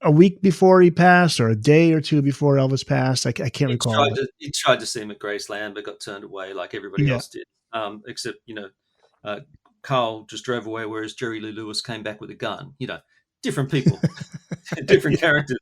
a week before he passed or a day or two before Elvis passed. I can't recall. He tried to see him at Graceland, but got turned away like everybody else did. Except, Carl just drove away, whereas Jerry Lee Lewis came back with a gun. Different people, different characters.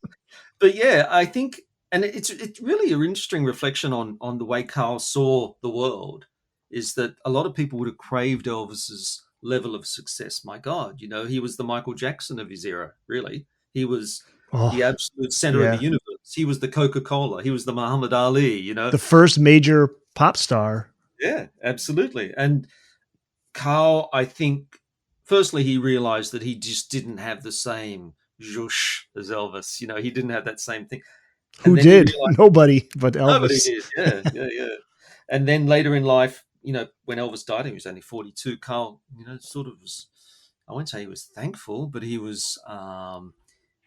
But yeah, I think, and it's really an interesting reflection on the way Carl saw the world, is that a lot of people would have craved Elvis's level of success. My God, he was the Michael Jackson of his era, really. He was the absolute center of the universe. He was the Coca-Cola. He was the Muhammad Ali, The first major pop star. Yeah, absolutely. And Carl, I think, firstly, he realized that he just didn't have the same zhoosh as Elvis. He didn't have that same thing. Who did? Nobody but Elvis. Nobody did, yeah. And then later in life, when Elvis died, he was only 42. Carl, sort of was, I won't say he was thankful, but he was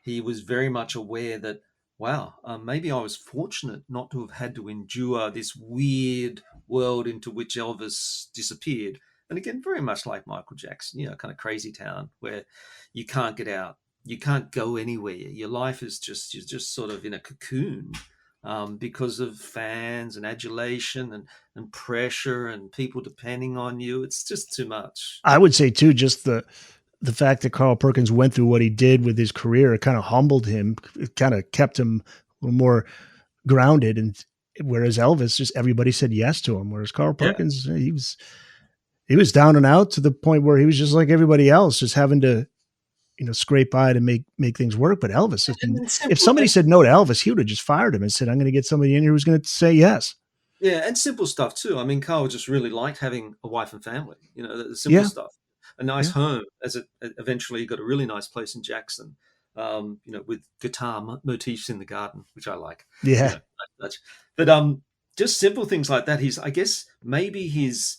very much aware that, wow, maybe I was fortunate not to have had to endure this weird world into which Elvis disappeared. And again, very much like Michael Jackson, kind of crazy town where you can't get out, you can't go anywhere. Your life is you're just sort of in a cocoon because of fans and adulation and pressure and people depending on you. It's just too much. I would say too, just the fact that Carl Perkins went through what he did with his career, it kind of humbled him. It kind of kept him a little more grounded. And whereas Elvis, just everybody said yes to him. Whereas Carl Perkins, he was down and out to the point where he was just like everybody else, just having to, scrape by to make things work. But Elvis, if somebody said no to Elvis, he would have just fired him and said, I'm going to get somebody in here who's going to say yes. Yeah. And simple stuff too. I mean, Carl just really liked having a wife and family, the simple stuff, a nice home eventually he got a really nice place in Jackson, with guitar motifs in the garden, which I like. Yeah. But just simple things like that. I guess maybe his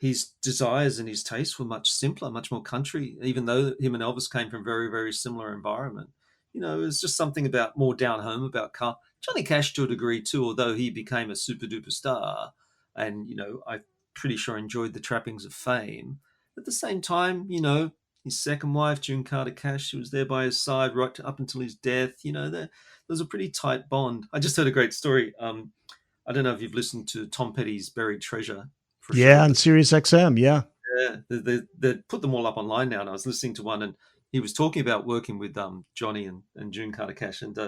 his desires and his tastes were much simpler, much more country, even though him and Elvis came from very, very similar environment. You know, it was just something about more down home about Carl. Johnny Cash to a degree too, although he became a super duper star and, you know, I'm pretty sure enjoyed the trappings of fame. At the same time, you know, his second wife, June Carter Cash, she was there by his side up until his death. You know, there was a pretty tight bond. I just heard a great story. I don't know if you've listened to Tom Petty's Buried Treasure. Yeah, on Sirius XM, yeah. Yeah, they put them all up online now, and I was listening to one, and he was talking about working with Johnny and June Carter Cash, and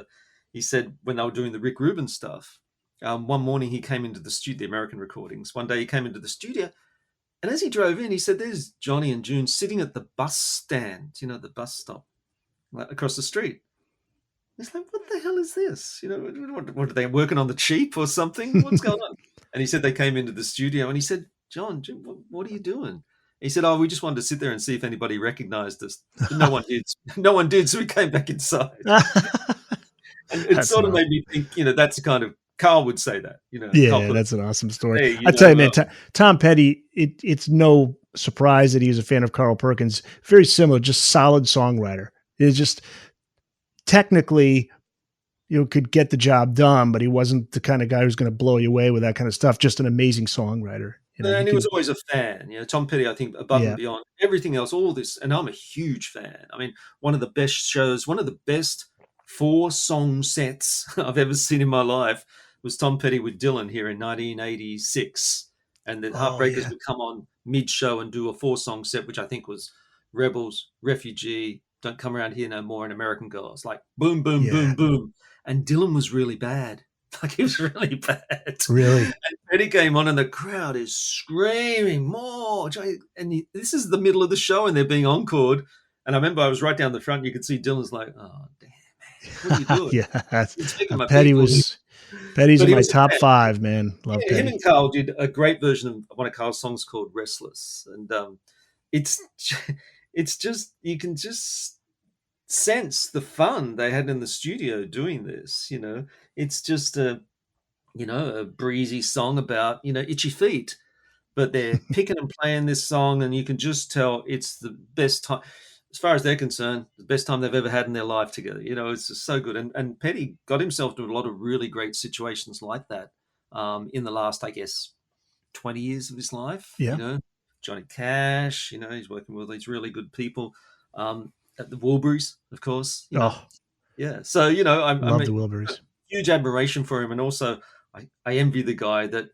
he said when they were doing the Rick Rubin stuff, one morning he came into the studio, the American recordings. One day he came into the studio, and as he drove in, he said, "There's Johnny and June sitting at the bus stand, you know, the bus stop, like, across the street." He's like, "What the hell is this? You know, what are they working on the cheap or something? What's going on?" And he said they came into the studio, and he said, "John, Jim, what are you doing?" He said, "Oh, we just wanted to sit there and see if anybody recognized us." But no one did. No one did, so we came back inside. And it sort of made me think, you know, that's the kind of Carl would say that, you know. Yeah, that's an awesome story. Hey, I tell you, man, Tom Petty, it's no surprise that he was a fan of Carl Perkins. Very similar, just solid songwriter. It's just technically, you know, could get the job done, but he wasn't the kind of guy who's going to blow you away with that kind of stuff. Just an amazing songwriter. You know, and he was always a fan. You know, Tom Petty, I think, above and beyond everything else, all this, and I'm a huge fan. I mean, one of the best shows, one of the best 4-song sets I've ever seen in my life was Tom Petty with Dylan here in 1986. And the Heartbreakers would come on mid-show and do a 4-song set, which I think was Rebels, Refugee, Don't Come Around Here No More, and American Girls. Like, boom, boom, boom, boom. And Dylan was really bad. Like, he was really bad. Really? And Petty came on and the crowd is screaming, more. And this is the middle of the show and they're being encored. And I remember I was right down the front. You could see Dylan's like, "Oh, damn, man. What are you doing?" Petty's in my top 5, man. Love Petty. Him and Carl did a great version of one of Carl's songs called Restless. And it's just, you can just sense the fun they had in the studio doing this. You know, it's just a breezy song about, you know, itchy feet, but they're picking and playing this song, and you can just tell it's the best time, as far as they're concerned, the best time they've ever had in their life together. You know, it's just so good. And Petty got himself into a lot of really great situations like that in the last, I guess, 20 years of his life. Yeah. You know, Johnny Cash, you know, he's working with these really good people. At the Wilburys, of course. You know. Yeah. So, you know, I love the Wilburys. Huge admiration for him. And also, I envy the guy that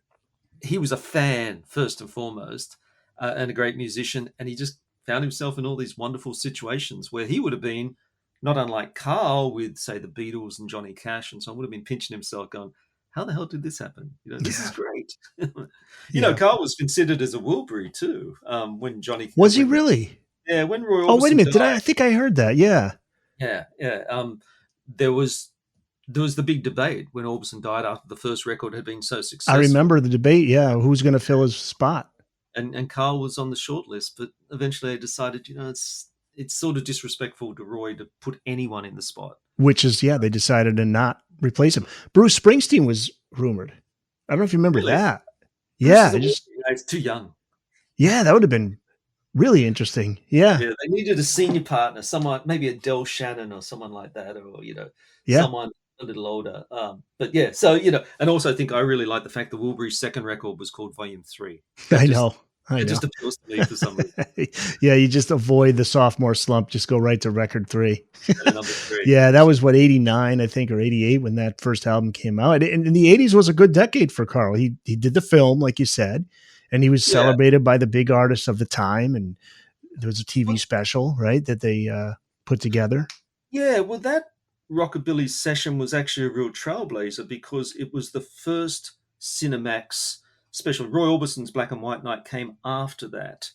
he was a fan, first and foremost, and a great musician. And he just found himself in all these wonderful situations where he would have been, not unlike Carl with, say, the Beatles and Johnny Cash and so on, would have been pinching himself going, "How the hell did this happen? You know, this is great." You know, Carl was considered as a Wilbury too. When Johnny was he really? Yeah, when Roy Orbison. Oh, wait a minute! I think I heard that. Yeah. Yeah. There was the big debate when Orbison died after the first record had been so successful. I remember the debate. Yeah, who's going to fill his spot? And Carl was on the short list, but eventually I decided, you know, it's sort of disrespectful to Roy to put anyone in the spot. Which is, they decided to not replace him. Bruce Springsteen was rumored. I don't know if you remember that. It's too young. Yeah, that would have been really interesting. Yeah. They needed a senior partner, someone, maybe a Del Shannon or someone like that, or, you know, someone a little older. But yeah, so, you know, and also I think I really like the fact that Wilbury's second record was called Volume 3. I know. It just appeals to me for some reason. Yeah, you just avoid the sophomore slump. Just go right to record 3. Number 3. Yeah, that was 89, I think, or 88 when that first album came out. And the 80s was a good decade for Carl. He did the film, like you said, and he was celebrated by the big artists of the time. And there was a TV special, right, that they put together. Yeah, well, that Rockabilly session was actually a real trailblazer because it was the first Cinemax special. Roy Orbison's Black and White Night came after that.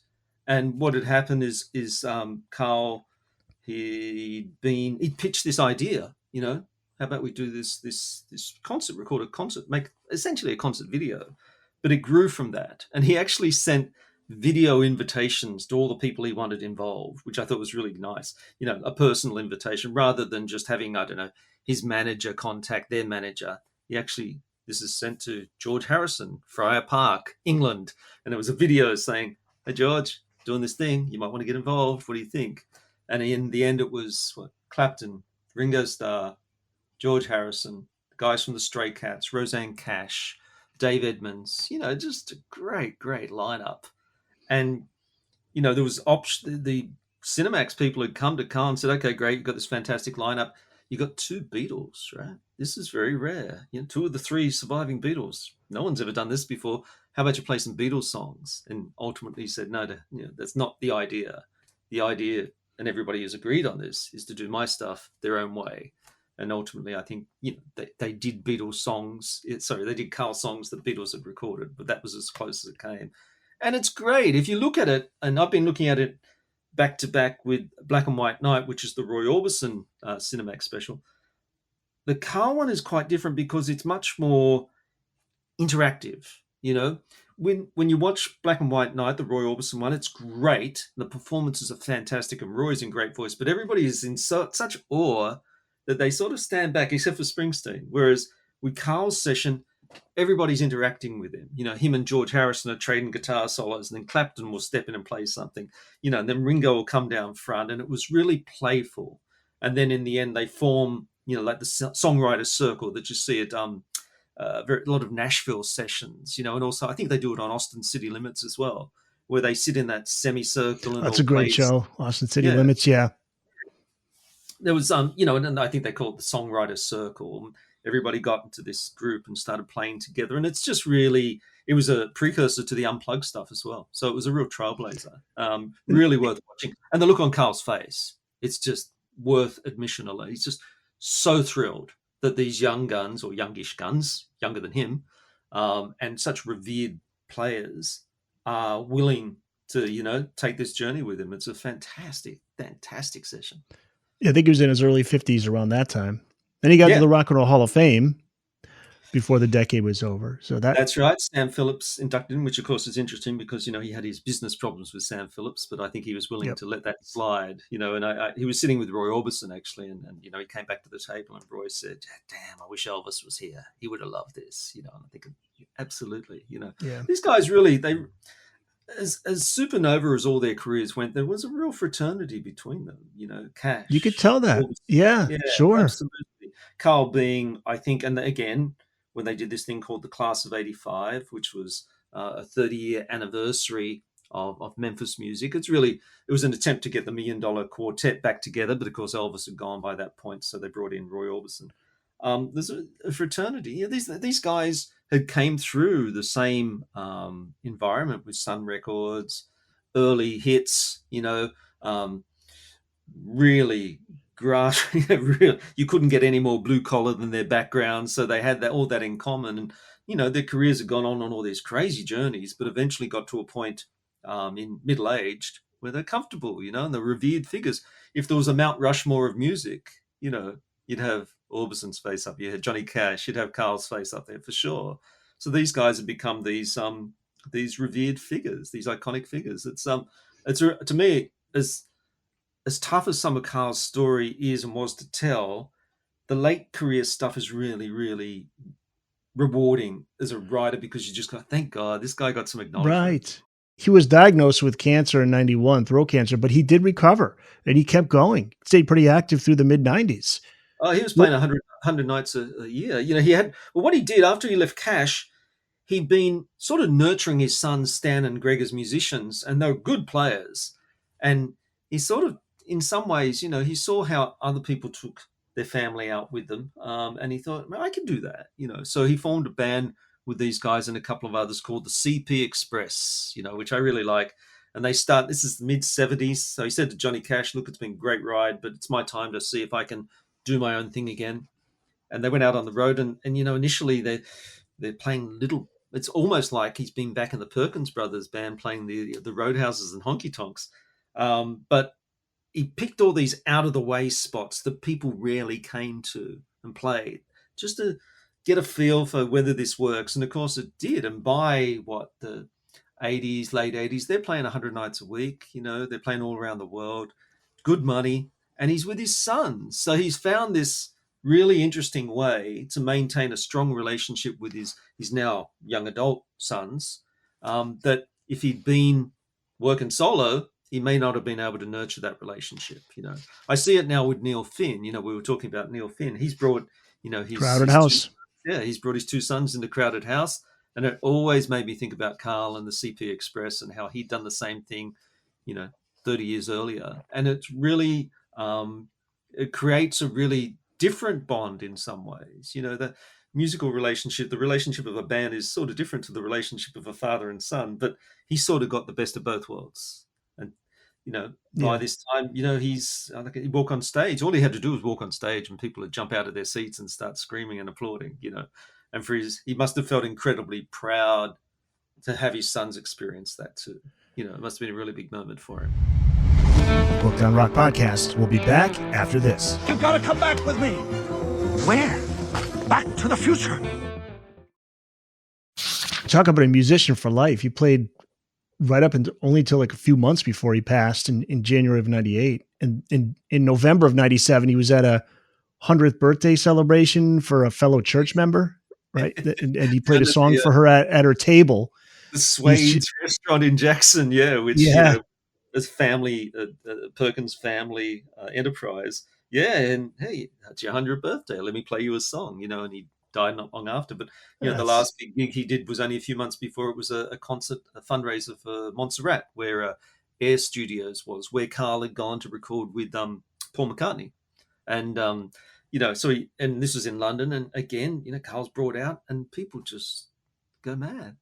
And what had happened is Carl, he'd pitched this idea, you know, how about we do this concert, record a concert, make essentially a concert video. But it grew from that. And he actually sent video invitations to all the people he wanted involved, which I thought was really nice. You know, a personal invitation rather than just having, I don't know, his manager contact their manager. He actually This is sent to George Harrison, Friar Park, England. And it was a video saying, hey, George, doing this thing. You might want to get involved. What do you think? And in the end, it was Clapton, Ringo Starr, George Harrison, the guys from the Stray Cats, Roseanne Cash, Dave Edmunds, just a great, great lineup. And, there was the Cinemax people had come to Carl and said, okay, great, you've got this fantastic lineup. You got 2 Beatles, right? This is very rare. 2 of the 3 surviving Beatles. No one's ever done this before. How about you play some Beatles songs? And ultimately he said, no, that's not the idea. The idea, and everybody has agreed on this, is to do my stuff their own way. And ultimately, I think, they did Beatles songs. They did Carl songs that Beatles had recorded, but that was as close as it came. And it's great. If you look at it, and I've been looking at it back to back with Black and White Night, which is the Roy Orbison Cinemax special. The Carl one is quite different because it's much more interactive. When you watch Black and White Night, the Roy Orbison one, it's great. The performances are fantastic, and Roy's in great voice, but everybody is in such awe that they sort of stand back, except for Springsteen. Whereas with Carl's session, everybody's interacting with him. Him and George Harrison are trading guitar solos, and then Clapton will step in and play something, and then Ringo will come down front, and it was really playful. And then in the end, they form, like the songwriter circle that you see at a lot of Nashville sessions, and also I think they do it on Austin City Limits as well, where they sit in that semicircle. And that's a great show, Austin City Limits, yeah. There was, and I think they call it the songwriter circle. Everybody got into this group and started playing together. And it's just really, it was a precursor to the Unplugged stuff as well. So it was a real trailblazer, really worth watching. And the look on Carl's face, it's just worth admission alone. He's just so thrilled that these young guns, or youngish guns, younger than him, and such revered players are willing to, take this journey with him. It's a fantastic, fantastic session. Yeah, I think he was in his early 50s around that time. Then he got to the Rock and Roll Hall of Fame before the decade was over. So that's right. Sam Phillips inducted him, which of course is interesting because, he had his business problems with Sam Phillips, but I think he was willing to let that slide, and he was sitting with Roy Orbison actually. And he came back to the table and Roy said, damn, I wish Elvis was here. He would have loved this, and I'm thinking, absolutely, These guys really, as supernova as all their careers went, there was a real fraternity between them, Cash. You could tell that. Yeah, sure. Absolutely. Carl being, I think, and again, when they did this thing called the Class of 85, which was a 30-year anniversary of Memphis music, it was an attempt to get the $1 Million Quartet back together, but of course Elvis had gone by that point, so they brought in Roy Orbison. There's a fraternity. These guys had came through the same environment with Sun Records, early hits, really grass. You couldn't get any more blue collar than their background, so they had all that in common. And their careers had gone on all these crazy journeys, but eventually got to a point in middle aged where they're comfortable, and they're revered figures. If there was a Mount Rushmore of music, you'd have Orbison's face up. You had Johnny Cash. You'd have Carl's face up there for sure. So these guys have become these revered figures, these iconic figures. It's to me, as tough as some of Carl's story is and was to tell, the late career stuff is really, really rewarding as a writer because you just go, thank God this guy got some acknowledgement. Right. He was diagnosed with cancer in 91, throat cancer, but he did recover and he kept going. Stayed pretty active through the mid-90s. Oh, he was playing 100 nights a year. What he did after he left Cash, he'd been sort of nurturing his sons, Stan and Greg, as musicians, and they were good players. And he sort of, in some ways, he saw how other people took their family out with them. And he thought, I can do that, So he formed a band with these guys and a couple of others called the CP Express, which I really like. And this is the mid-70s. So he said to Johnny Cash, look, it's been a great ride, but it's my time to see if I can do my own thing again. And they went out on the road and initially they're playing little, it's almost like he's been back in the Perkins Brothers band playing the roadhouses and honky tonks. But he picked all these out of the way spots that people rarely came to and played just to get a feel for whether this works. And of course it did. And by the 80s, late 80s, they're playing 100 nights a week. They're playing all around the world, good money. And he's with his sons. So he's found this really interesting way to maintain a strong relationship with his now young adult sons, that if he'd been working solo, he may not have been able to nurture that relationship. I see it now with Neil Finn. We were talking about Neil Finn. He's brought, his Crowded House. He's brought his two sons into Crowded House, and it always made me think about Carl and the CP Express and how he'd done the same thing, 30 years earlier. And it's really, it creates a really different bond in some ways. The musical relationship, the relationship of a band is sort of different to the relationship of a father and son, but he sort of got the best of both worlds. And, by this time, he'd walk on stage. All he had to do was walk on stage and people would jump out of their seats and start screaming and applauding, and he must have felt incredibly proud to have his sons experience that too. It must have been a really big moment for him. Booked on Rock Podcast. We'll be back after this. You gotta come back with me. Where? Back to the future. Talk about a musician for life. He played right up only until like a few months before he passed in January of 98. And in November of 97, he was at a 100th birthday celebration for a fellow church member, right? and he played a song for her at her table. The Suede restaurant in Jackson, which this family, Perkins family enterprise. Yeah, and hey, it's your 100th birthday. Let me play you a song, and he died not long after. But, the last big gig he did was only a few months before. It was a concert, a fundraiser for Montserrat, where Air Studios was, where Carl had gone to record with Paul McCartney. And, so and this was in London. And again, Carl's brought out and people just go mad.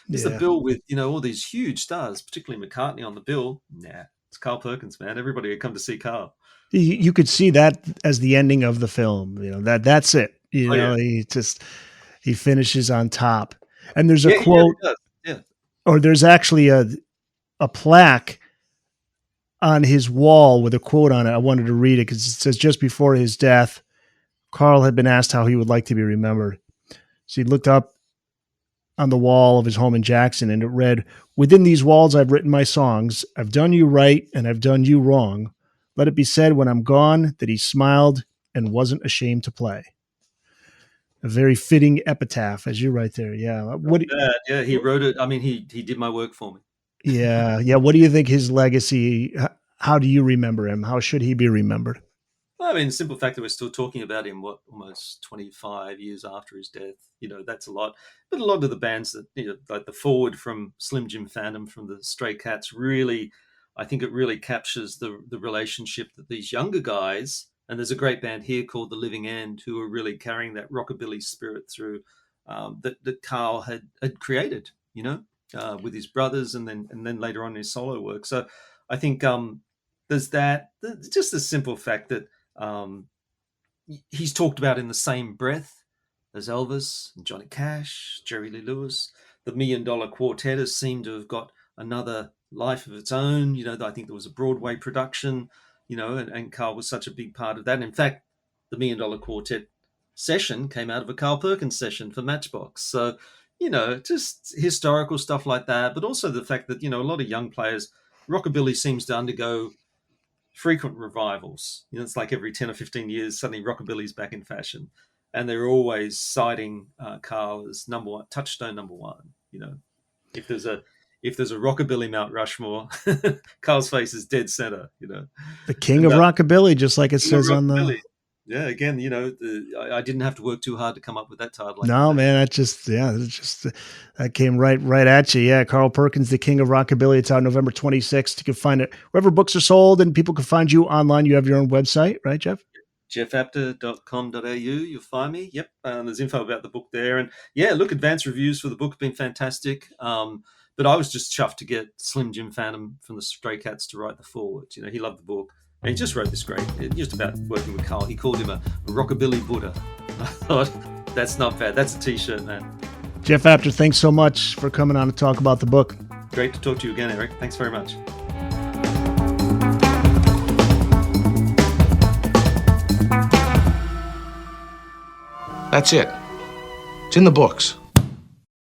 There's the bill with, all these huge stars, particularly McCartney on the bill. Nah, it's Carl Perkins, man. Everybody would come to see Carl. You could see that as the ending of the film, that's it. He finishes on top. And there's a quote, or there's actually a plaque on his wall with a quote on it. I wanted to read it because it says, just before his death, Carl had been asked how he would like to be remembered. So he looked up on the wall of his home in Jackson, and it read, "Within these walls, I've written my songs. I've done you right, and I've done you wrong. Let it be said when I'm gone that he smiled and wasn't ashamed to play." A very fitting epitaph, as you write there. Yeah. He wrote it. I mean, he did my work for me. Yeah. What do you think his legacy? How do you remember him? How should he be remembered? I mean, the simple fact that we're still talking about him, almost 25 years after his death, that's a lot. But a lot of the bands that, like the forward from Slim Jim Phantom, from the Stray Cats, really, I think it really captures the relationship that these younger guys, and there's a great band here called The Living End, who are really carrying that rockabilly spirit through, that Carl had created, with his brothers, and then later on his solo work. So I think there's just the simple fact that he's talked about in the same breath as Elvis and Johnny Cash, Jerry Lee Lewis. The $1 Million Quartet has seemed to have got another life of its own. I think there was a Broadway production, and Carl was such a big part of that. In fact, the $1 Million Quartet session came out of a Carl Perkins session for Matchbox. So, just historical stuff like that, but also the fact that, a lot of young players, rockabilly seems to undergo frequent revivals. It's like every 10 or 15 years, suddenly rockabilly's back in fashion. And they're always citing Carl as number one, touchstone number one. If there's a rockabilly Mount Rushmore, Carl's face is dead center. The king of rockabilly, just like it says on the. Yeah, again, I didn't have to work too hard to come up with that title. No, man, that came right at you. Yeah, Carl Perkins, the king of rockabilly. It's out November 26th. You can find it wherever books are sold, and people can find you online. You have your own website, right, Jeff? jeffapter.com.au. You'll find me. Yep. There's info about the book there. And yeah, look, advance reviews for the book have been fantastic. But I was just chuffed to get Slim Jim Phantom from the Stray Cats to write the foreword. He loved the book. And he just wrote this great, just about working with Carl. He called him a rockabilly Buddha. I thought, that's not bad. That's a T-shirt, man. Jeff Apter, thanks so much for coming on to talk about the book. Great to talk to you again, Eric. Thanks very much. That's it. It's in the books.